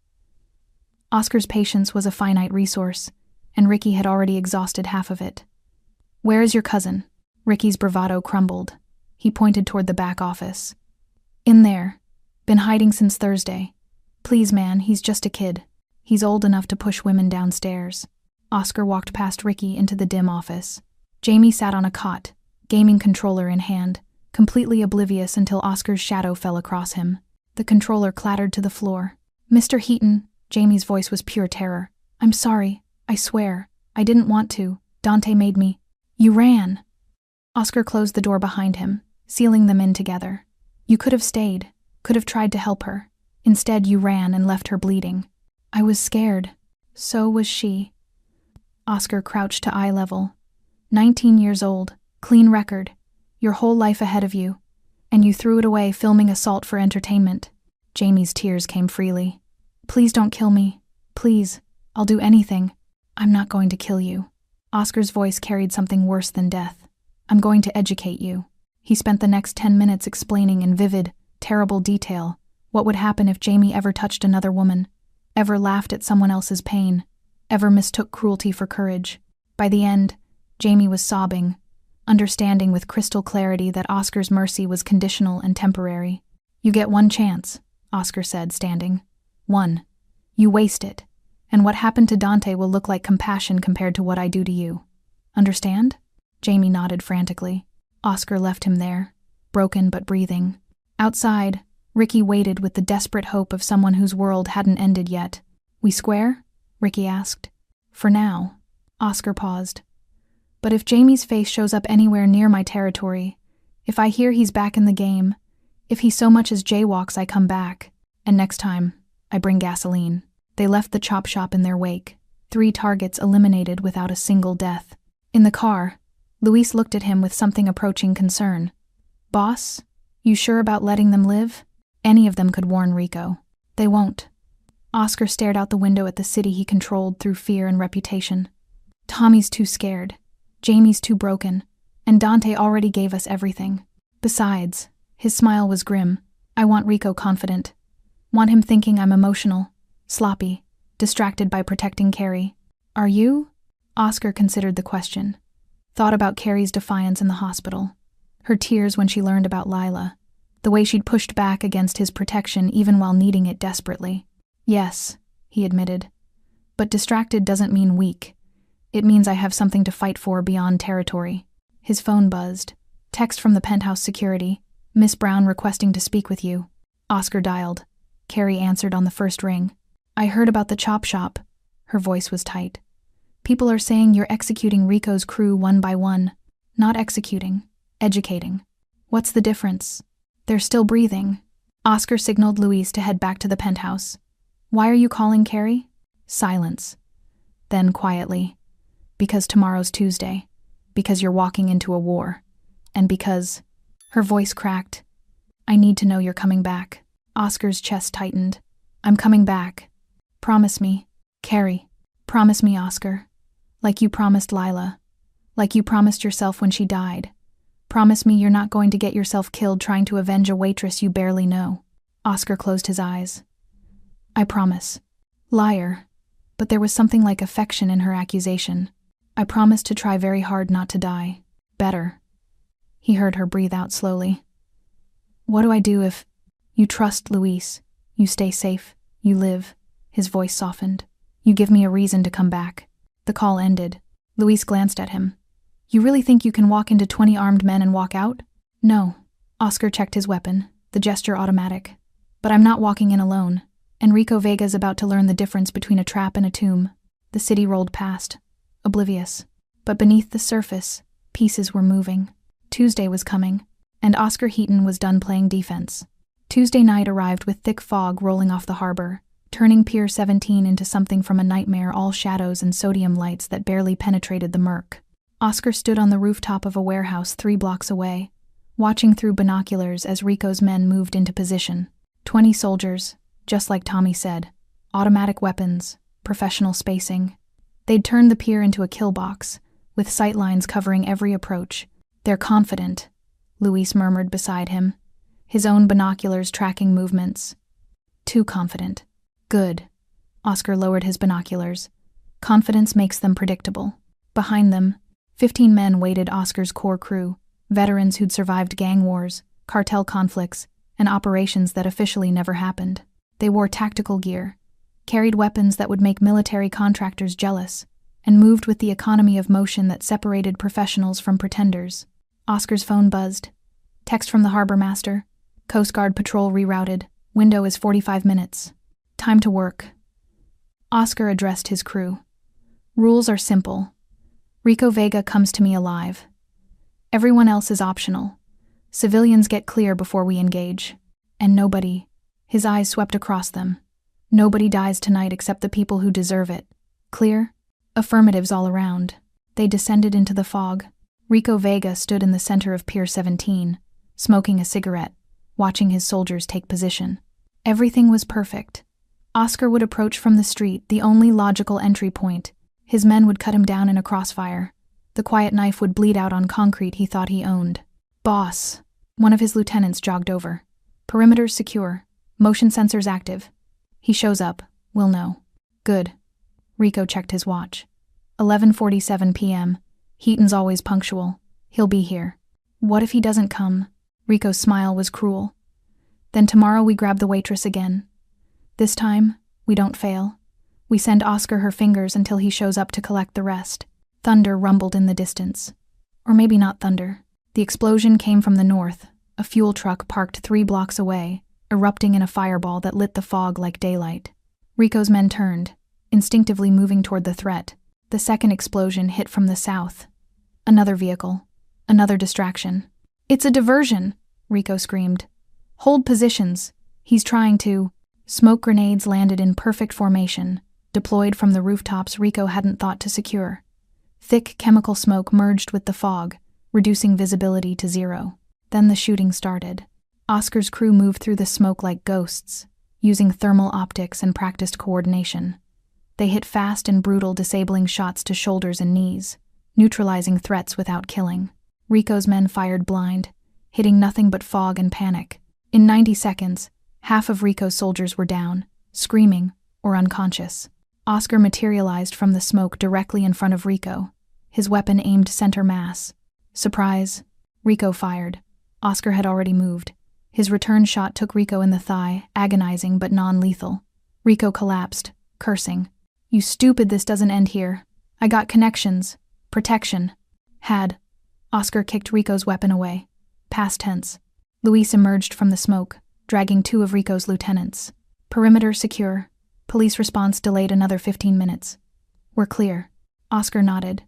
Oscar's patience was a finite resource, and Ricky had already exhausted half of it. Where is your cousin? Ricky's bravado crumbled. He pointed toward the back office. In there. Been hiding since Thursday. Please, man, he's just a kid. He's old enough to push women downstairs. Oscar walked past Ricky into the dim office. Jamie sat on a cot, gaming controller in hand, completely oblivious until Oscar's shadow fell across him. The controller clattered to the floor. Mr. Heaton, Jamie's voice was pure terror. I'm sorry, I swear. I didn't want to. Dante made me. You ran. Oscar closed the door behind him, sealing them in together. You could have stayed, could have tried to help her. Instead, you ran and left her bleeding. I was scared. So was she. Oscar crouched to eye level. 19 years old, clean record, your whole life ahead of you, and you threw it away filming assault for entertainment. Jamie's tears came freely. Please don't kill me. Please, I'll do anything. I'm not going to kill you. Oscar's voice carried something worse than death. I'm going to educate you. He spent the next 10 minutes explaining in vivid, terrible detail what would happen if Jamie ever touched another woman, ever laughed at someone else's pain, ever mistook cruelty for courage. By the end, Jamie was sobbing, understanding with crystal clarity that Oscar's mercy was conditional and temporary. You get 1 chance, Oscar said, standing. 1. You waste it, and what happened to Dante will look like compassion compared to what I do to you. Understand? Jamie nodded frantically. Oscar left him there, broken but breathing. Outside, Ricky waited with the desperate hope of someone whose world hadn't ended yet. We square? Ricky asked. For now. Oscar paused. But if Jamie's face shows up anywhere near my territory, if I hear he's back in the game, if he so much as jaywalks, I come back. And next time, I bring gasoline. They left the chop shop in their wake, 3 targets eliminated without a single death. In the car, Luis looked at him with something approaching concern. Boss, you sure about letting them live? Any of them could warn Rico. They won't. Oscar stared out the window at the city he controlled through fear and reputation. Tommy's too scared. Jamie's too broken. And Dante already gave us everything. Besides, his smile was grim. I want Rico confident. Want him thinking I'm emotional, sloppy, distracted by protecting Carrie. Are you? Oscar considered the question. Thought about Carrie's defiance in the hospital. Her tears when she learned about Lila. The way she'd pushed back against his protection even while needing it desperately. Yes, he admitted. But distracted doesn't mean weak. It means I have something to fight for beyond territory. His phone buzzed. Text from the penthouse security. Miss Brown requesting to speak with you. Oscar dialed. Carrie answered on the first ring. I heard about the chop shop. Her voice was tight. People are saying you're executing Rico's crew one by one. Not executing, educating. What's the difference? They're still breathing. Oscar signaled Luis to head back to the penthouse. Why are you calling, Carrie? Silence. Then quietly. Because tomorrow's Tuesday. Because you're walking into a war. And because... Her voice cracked. I need to know you're coming back. Oscar's chest tightened. I'm coming back. Promise me. Carrie. Promise me, Oscar. Like you promised Lila. Like you promised yourself when she died. Promise me you're not going to get yourself killed trying to avenge a waitress you barely know. Oscar closed his eyes. I promise. Liar. But there was something like affection in her accusation. I promised to try very hard not to die. Better. He heard her breathe out slowly. What do I do if... You trust Luis. You stay safe. You live. His voice softened. You give me a reason to come back. The call ended. Luis glanced at him. You really think you can walk into 20 armed men and walk out? No. Oscar checked his weapon, the gesture automatic. But I'm not walking in alone. Enrico Vega's about to learn the difference between a trap and a tomb. The city rolled past, oblivious. But beneath the surface, pieces were moving. Tuesday was coming, and Oscar Heaton was done playing defense. Tuesday night arrived with thick fog rolling off the harbor, turning Pier 17 into something from a nightmare, all shadows and sodium lights that barely penetrated the murk. Oscar stood on the rooftop of a warehouse 3 blocks away, watching through binoculars as Rico's men moved into position. 20 soldiers, just like Tommy said. Automatic weapons, professional spacing. They'd turned the pier into a kill box, with sight lines covering every approach. They're confident, Luis murmured beside him, his own binoculars tracking movements. Too confident. Good. Oscar lowered his binoculars. Confidence makes them predictable. Behind them, 15 men waited Oscar's core crew, veterans who'd survived gang wars, cartel conflicts, and operations that officially never happened. They wore tactical gear, carried weapons that would make military contractors jealous, and moved with the economy of motion that separated professionals from pretenders. Oscar's phone buzzed. Text from the harbor master. Coast Guard patrol rerouted. Window is 45 minutes. Time to work. Oscar addressed his crew. Rules are simple. Rico Vega comes to me alive. Everyone else is optional. Civilians get clear before we engage. And nobody... His eyes swept across them. Nobody dies tonight except the people who deserve it. Clear? Affirmatives all around. They descended into the fog. Rico Vega stood in the center of Pier 17, smoking a cigarette, watching his soldiers take position. Everything was perfect. Oscar would approach from the street, the only logical entry point. His men would cut him down in a crossfire. The quiet knife would bleed out on concrete he thought he owned. Boss. One of his lieutenants jogged over. Perimeters secure. Motion sensors active. He shows up. We'll know. Good. Rico checked his watch. 11:47 p.m. Heaton's always punctual. He'll be here. What if he doesn't come? Rico's smile was cruel. Then tomorrow we grab the waitress again. This time, we don't fail. We send Oscar her fingers until he shows up to collect the rest. Thunder rumbled in the distance. Or maybe not thunder. The explosion came from the north, a fuel truck parked 3 blocks away, erupting in a fireball that lit the fog like daylight. Rico's men turned, instinctively moving toward the threat. The second explosion hit from the south. Another vehicle. Another distraction. It's a diversion, Rico screamed. Hold positions. He's trying to... Smoke grenades landed in perfect formation, deployed from the rooftops Rico hadn't thought to secure. Thick chemical smoke merged with the fog, reducing visibility to 0. Then the shooting started. Oscar's crew moved through the smoke like ghosts, using thermal optics and practiced coordination. They hit fast and brutal, disabling shots to shoulders and knees, neutralizing threats without killing. Rico's men fired blind, hitting nothing but fog and panic. In 90 seconds, half of Rico's soldiers were down, screaming, or unconscious. Oscar materialized from the smoke directly in front of Rico, his weapon aimed center mass. Surprise. Rico fired. Oscar had already moved. His return shot took Rico in the thigh, agonizing but non-lethal. Rico collapsed, cursing. You stupid, this doesn't end here. I got connections. Protection. Had. Oscar kicked Rico's weapon away. Past tense. Luis emerged from the smoke, dragging 2 of Rico's lieutenants. Perimeter secure. Police response delayed another 15 minutes. We're clear. Oscar nodded.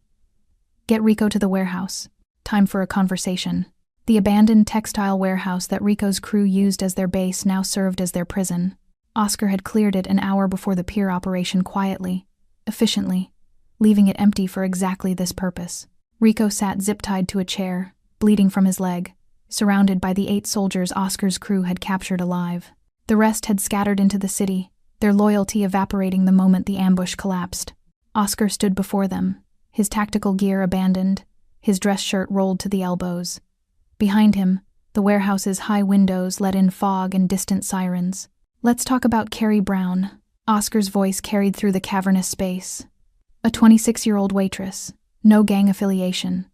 Get Rico to the warehouse. Time for a conversation. The abandoned textile warehouse that Rico's crew used as their base now served as their prison. Oscar had cleared it an hour before the pier operation quietly, efficiently, leaving it empty for exactly this purpose. Rico sat zip-tied to a chair, bleeding from his leg, surrounded by the 8 soldiers Oscar's crew had captured alive. The rest had scattered into the city, their loyalty evaporating the moment the ambush collapsed. Oscar stood before them, his tactical gear abandoned, his dress shirt rolled to the elbows. Behind him, the warehouse's high windows let in fog and distant sirens. Let's talk about Carrie Brown. Oscar's voice carried through the cavernous space. A 26-year-old waitress, no gang affiliation,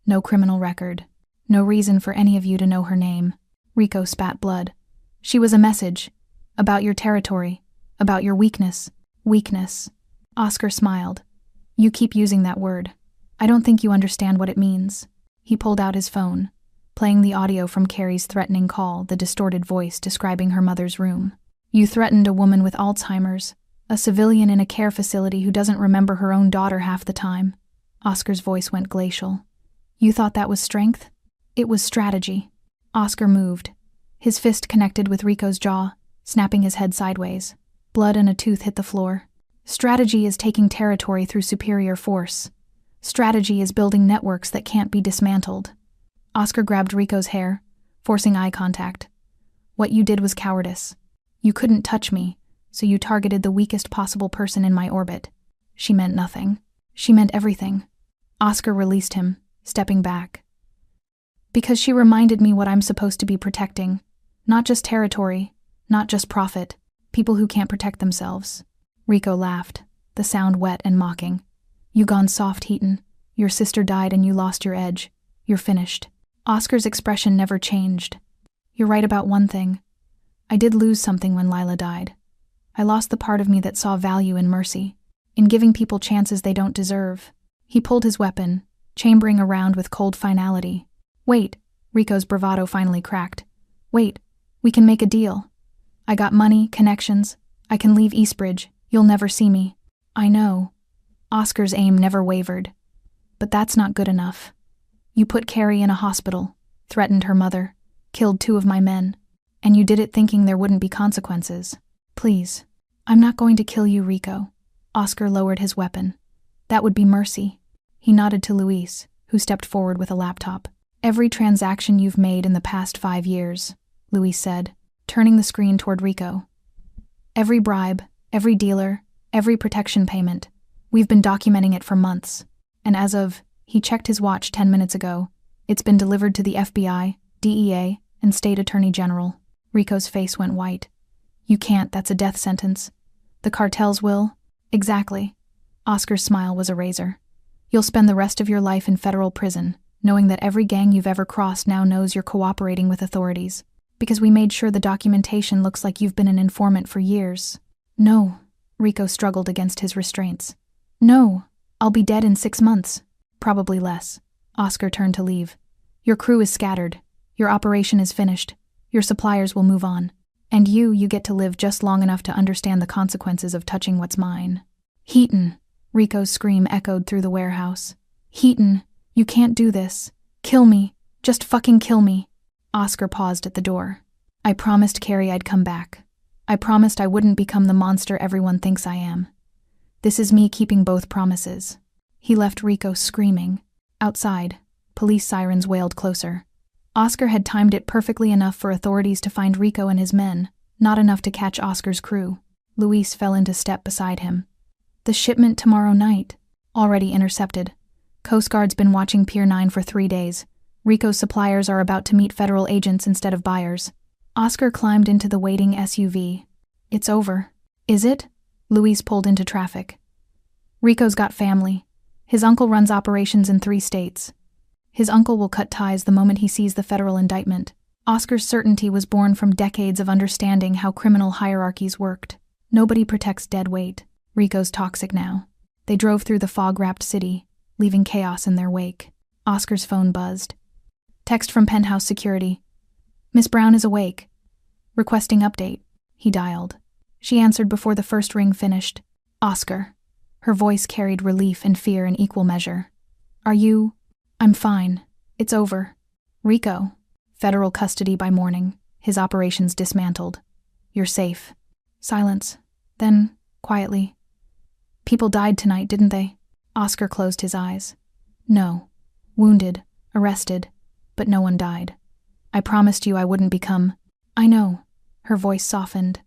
no criminal record, no reason for any of you to know her name. Rico spat blood. She was a message. About your territory. About your weakness. Weakness. Oscar smiled. You keep using that word. I don't think you understand what it means. He pulled out his phone, playing the audio from Carrie's threatening call, the distorted voice describing her mother's room. You threatened a woman with Alzheimer's, a civilian in a care facility who doesn't remember her own daughter half the time. Oscar's voice went glacial. You thought that was strength? It was strategy. Oscar moved. His fist connected with Rico's jaw, snapping his head sideways. Blood and a tooth hit the floor. Strategy is taking territory through superior force. Strategy is building networks that can't be dismantled. Oscar grabbed Rico's hair, forcing eye contact. What you did was cowardice. You couldn't touch me, so you targeted the weakest possible person in my orbit. She meant nothing. She meant everything. Oscar released him, stepping back. Because she reminded me what I'm supposed to be protecting. Not just territory, not just profit, people who can't protect themselves. Rico laughed, the sound wet and mocking. You gone soft, Heaton. Your sister died and you lost your edge. You're finished. Oscar's expression never changed. You're right about one thing. I did lose something when Lila died. I lost the part of me that saw value in mercy, in giving people chances they don't deserve. He pulled his weapon, chambering around with cold finality. Wait, Rico's bravado finally cracked. Wait, we can make a deal. I got money, connections. I can leave Eastbridge. You'll never see me. I know. Oscar's aim never wavered. But that's not good enough. You put Carrie in a hospital, threatened her mother, killed 2 of my men, and you did it thinking there wouldn't be consequences. Please, I'm not going to kill you, Rico. Oscar lowered his weapon. That would be mercy. He nodded to Luis, who stepped forward with a laptop. Every transaction you've made in the past 5 years, Luis said, turning the screen toward Rico. Every bribe, every dealer, every protection payment. We've been documenting it for months. And as of, he checked his watch 10 minutes ago, it's been delivered to the FBI, DEA, and State Attorney General. Rico's face went white. You can't, that's a death sentence. The cartels will? Exactly. Oscar's smile was a razor. You'll spend the rest of your life in federal prison, knowing that every gang you've ever crossed now knows you're cooperating with authorities. Because we made sure the documentation looks like you've been an informant for years. No. Rico struggled against his restraints. No. I'll be dead in 6 months. Probably less. Oscar turned to leave. Your crew is scattered. Your operation is finished. Your suppliers will move on. And you get to live just long enough to understand the consequences of touching what's mine. Heaton. Rico's scream echoed through the warehouse. Heaton, you can't do this. Kill me. Just fucking kill me. Oscar paused at the door. I promised Carrie I'd come back. I promised I wouldn't become the monster everyone thinks I am. This is me keeping both promises. He left Rico screaming. Outside, police sirens wailed closer. Oscar had timed it perfectly enough for authorities to find Rico and his men, not enough to catch Oscar's crew. Luis fell into step beside him. The shipment tomorrow night. Already intercepted. Coast Guard's been watching Pier 9 for 3 days. Rico's suppliers are about to meet federal agents instead of buyers. Oscar climbed into the waiting SUV. It's over. Is it? Luis pulled into traffic. Rico's got family. His uncle runs operations in 3 states. His uncle will cut ties the moment he sees the federal indictment. Oscar's certainty was born from decades of understanding how criminal hierarchies worked. Nobody protects dead weight. Rico's toxic now. They drove through the fog-wrapped city, leaving chaos in their wake. Oscar's phone buzzed. Text from Penthouse Security. Miss Brown is awake. Requesting update. He dialed. She answered before the first ring finished. Oscar. Her voice carried relief and fear in equal measure. Are you? I'm fine. It's over. Rico. Federal custody by morning. His operations dismantled. You're safe. Silence. Then, quietly. People died tonight, didn't they? Oscar closed his eyes. No. Wounded. Arrested. But no one died. I promised you I wouldn't become. I know. Her voice softened.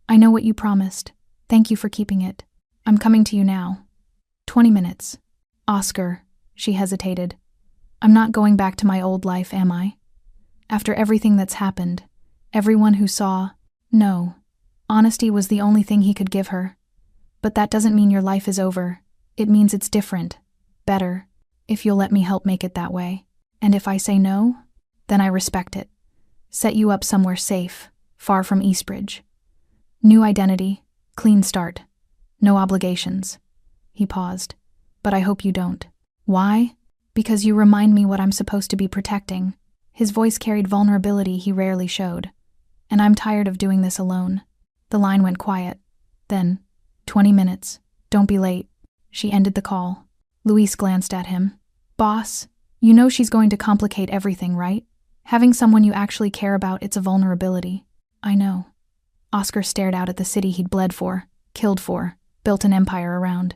I know what you promised. Thank you for keeping it. I'm coming to you now. 20 minutes. Oscar. She hesitated. I'm not going back to my old life, am I? After everything that's happened, everyone who saw, no. Honesty was the only thing he could give her. But that doesn't mean your life is over. It means it's different. Better. If you'll let me help make it that way. And if I say no, then I respect it. Set you up somewhere safe, far from Eastbridge. New identity, clean start. No obligations. He paused. But I hope you don't. Why? Because you remind me what I'm supposed to be protecting. His voice carried vulnerability he rarely showed. And I'm tired of doing this alone. The line went quiet. Then, 20 minutes. Don't be late. She ended the call. Luis glanced at him. Boss, you know she's going to complicate everything, right? Having someone you actually care about, it's a vulnerability. I know. Oscar stared out at the city he'd bled for, killed for, built an empire around.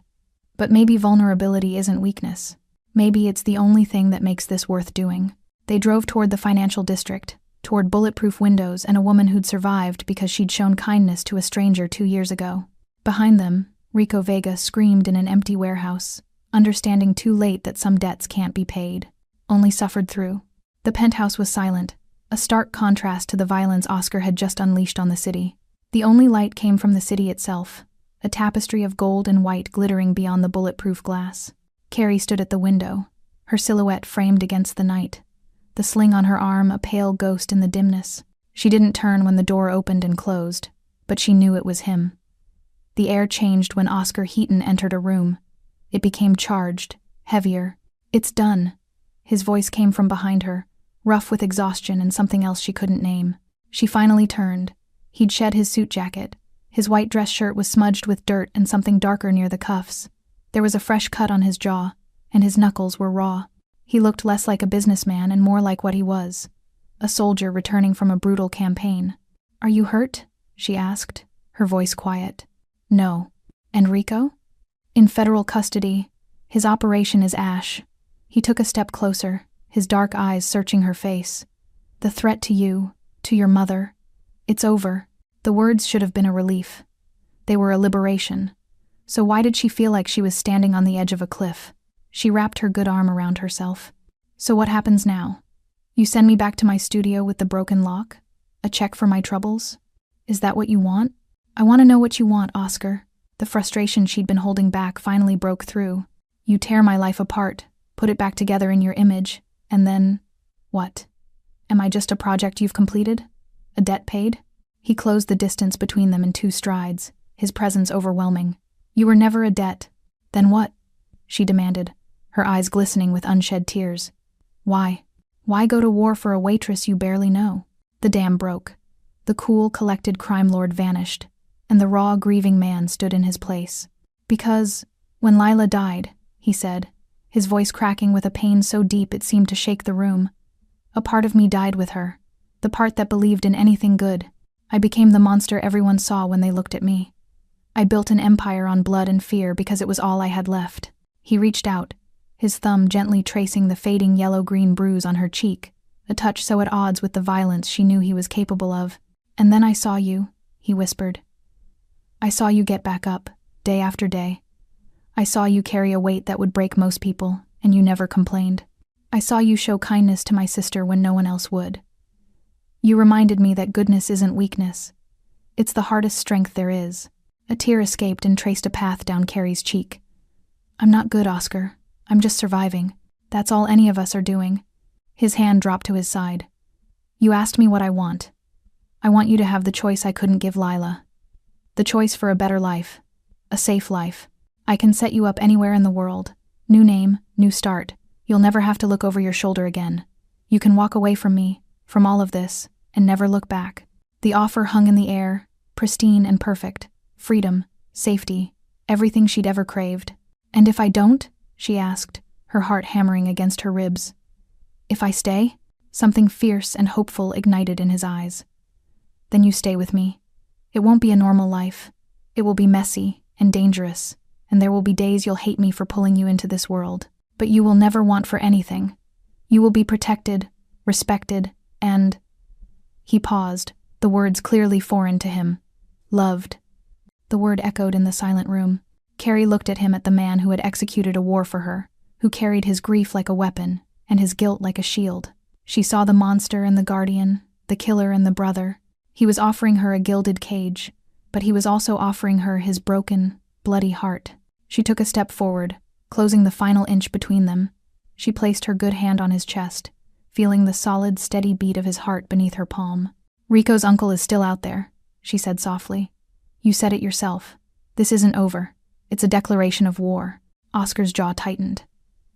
But maybe vulnerability isn't weakness. Maybe it's the only thing that makes this worth doing. They drove toward the financial district, toward bulletproof windows and a woman who'd survived because she'd shown kindness to a stranger 2 years ago. Behind them, Rico Vega screamed in an empty warehouse, understanding too late that some debts can't be paid, only suffered through. The penthouse was silent, a stark contrast to the violence Oscar had just unleashed on the city. The only light came from the city itself, a tapestry of gold and white glittering beyond the bulletproof glass. Carrie stood at the window, her silhouette framed against the night, the sling on her arm a pale ghost in the dimness. She didn't turn when the door opened and closed, but she knew it was him. The air changed when Oscar Heaton entered a room. It became charged, heavier. It's done. His voice came from behind her, rough with exhaustion and something else she couldn't name. She finally turned. He'd shed his suit jacket. His white dress shirt was smudged with dirt and something darker near the cuffs. There was a fresh cut on his jaw, and his knuckles were raw. He looked less like a businessman and more like what he was, a soldier returning from a brutal campaign. Are you hurt? She asked, her voice quiet. No. And Rico? In federal custody. His operation is ash. He took a step closer, his dark eyes searching her face. The threat to you, to your mother. It's over. The words should have been a relief. They were a liberation. So why did she feel like she was standing on the edge of a cliff? She wrapped her good arm around herself. So what happens now? You send me back to my studio with the broken lock? A check for my troubles? Is that what you want? I want to know what you want, Oscar. The frustration she'd been holding back finally broke through. You tear my life apart, put it back together in your image, and then… what? Am I just a project you've completed? A debt paid? He closed the distance between them in 2 strides, his presence overwhelming. You were never a debt. Then what? She demanded, her eyes glistening with unshed tears. Why? Why go to war for a waitress you barely know? The dam broke. The cool, collected crime lord vanished, and the raw, grieving man stood in his place. Because, when Lila died, he said, his voice cracking with a pain so deep it seemed to shake the room, a part of me died with her, the part that believed in anything good. I became the monster everyone saw when they looked at me. I built an empire on blood and fear because it was all I had left. He reached out, his thumb gently tracing the fading yellow-green bruise on her cheek, a touch so at odds with the violence she knew he was capable of. And then I saw you, he whispered. I saw you get back up, day after day. I saw you carry a weight that would break most people, and you never complained. I saw you show kindness to my sister when no one else would. You reminded me that goodness isn't weakness. It's the hardest strength there is. A tear escaped and traced a path down Carrie's cheek. I'm not good, Oscar. I'm just surviving. That's all any of us are doing. His hand dropped to his side. You asked me what I want. I want you to have the choice I couldn't give Lila. The choice for a better life. A safe life. I can set you up anywhere in the world. New name, new start. You'll never have to look over your shoulder again. You can walk away from me, from all of this, and never look back. The offer hung in the air, pristine and perfect. Freedom, safety, everything she'd ever craved. "And if I don't?" she asked, her heart hammering against her ribs. "If I stay?" Something fierce and hopeful ignited in his eyes. "Then you stay with me. It won't be a normal life. It will be messy and dangerous, and there will be days you'll hate me for pulling you into this world. But you will never want for anything. You will be protected, respected, and—" He paused, the words clearly foreign to him. "Loved." The word echoed in the silent room. Carrie looked at him, at the man who had executed a war for her, who carried his grief like a weapon, and his guilt like a shield. She saw the monster and the guardian, the killer and the brother. He was offering her a gilded cage, but he was also offering her his broken, bloody heart. She took a step forward, closing the final inch between them. She placed her good hand on his chest, feeling the solid, steady beat of his heart beneath her palm. "Rico's uncle is still out there," she said softly. "You said it yourself. This isn't over. It's a declaration of war." Oscar's jaw tightened.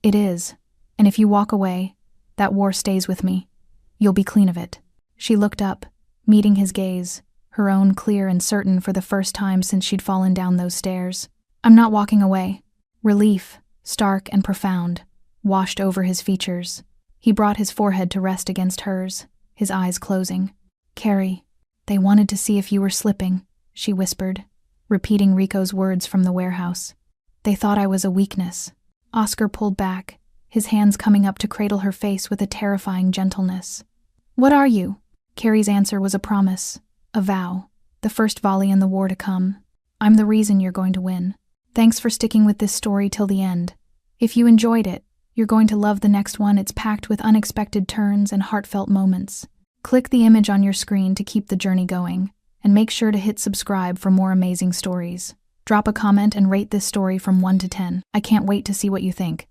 "It is. And if you walk away, that war stays with me. You'll be clean of it." She looked up, meeting his gaze, her own clear and certain for the first time since she'd fallen down those stairs. "I'm not walking away." Relief, stark and profound, washed over his features. He brought his forehead to rest against hers, his eyes closing. "Carrie, they wanted to see if you were slipping," she whispered, repeating Rico's words from the warehouse. "They thought I was a weakness." Oscar pulled back, his hands coming up to cradle her face with a terrifying gentleness. "What are you?" Carrie's answer was a promise, a vow, the first volley in the war to come. "I'm the reason you're going to win. Thanks for sticking with this story till the end. If you enjoyed it, you're going to love the next one. It's packed with unexpected turns and heartfelt moments. Click the image on your screen to keep the journey going, and make sure to hit subscribe for more amazing stories. Drop a comment and rate this story from 1 to 10. I can't wait to see what you think.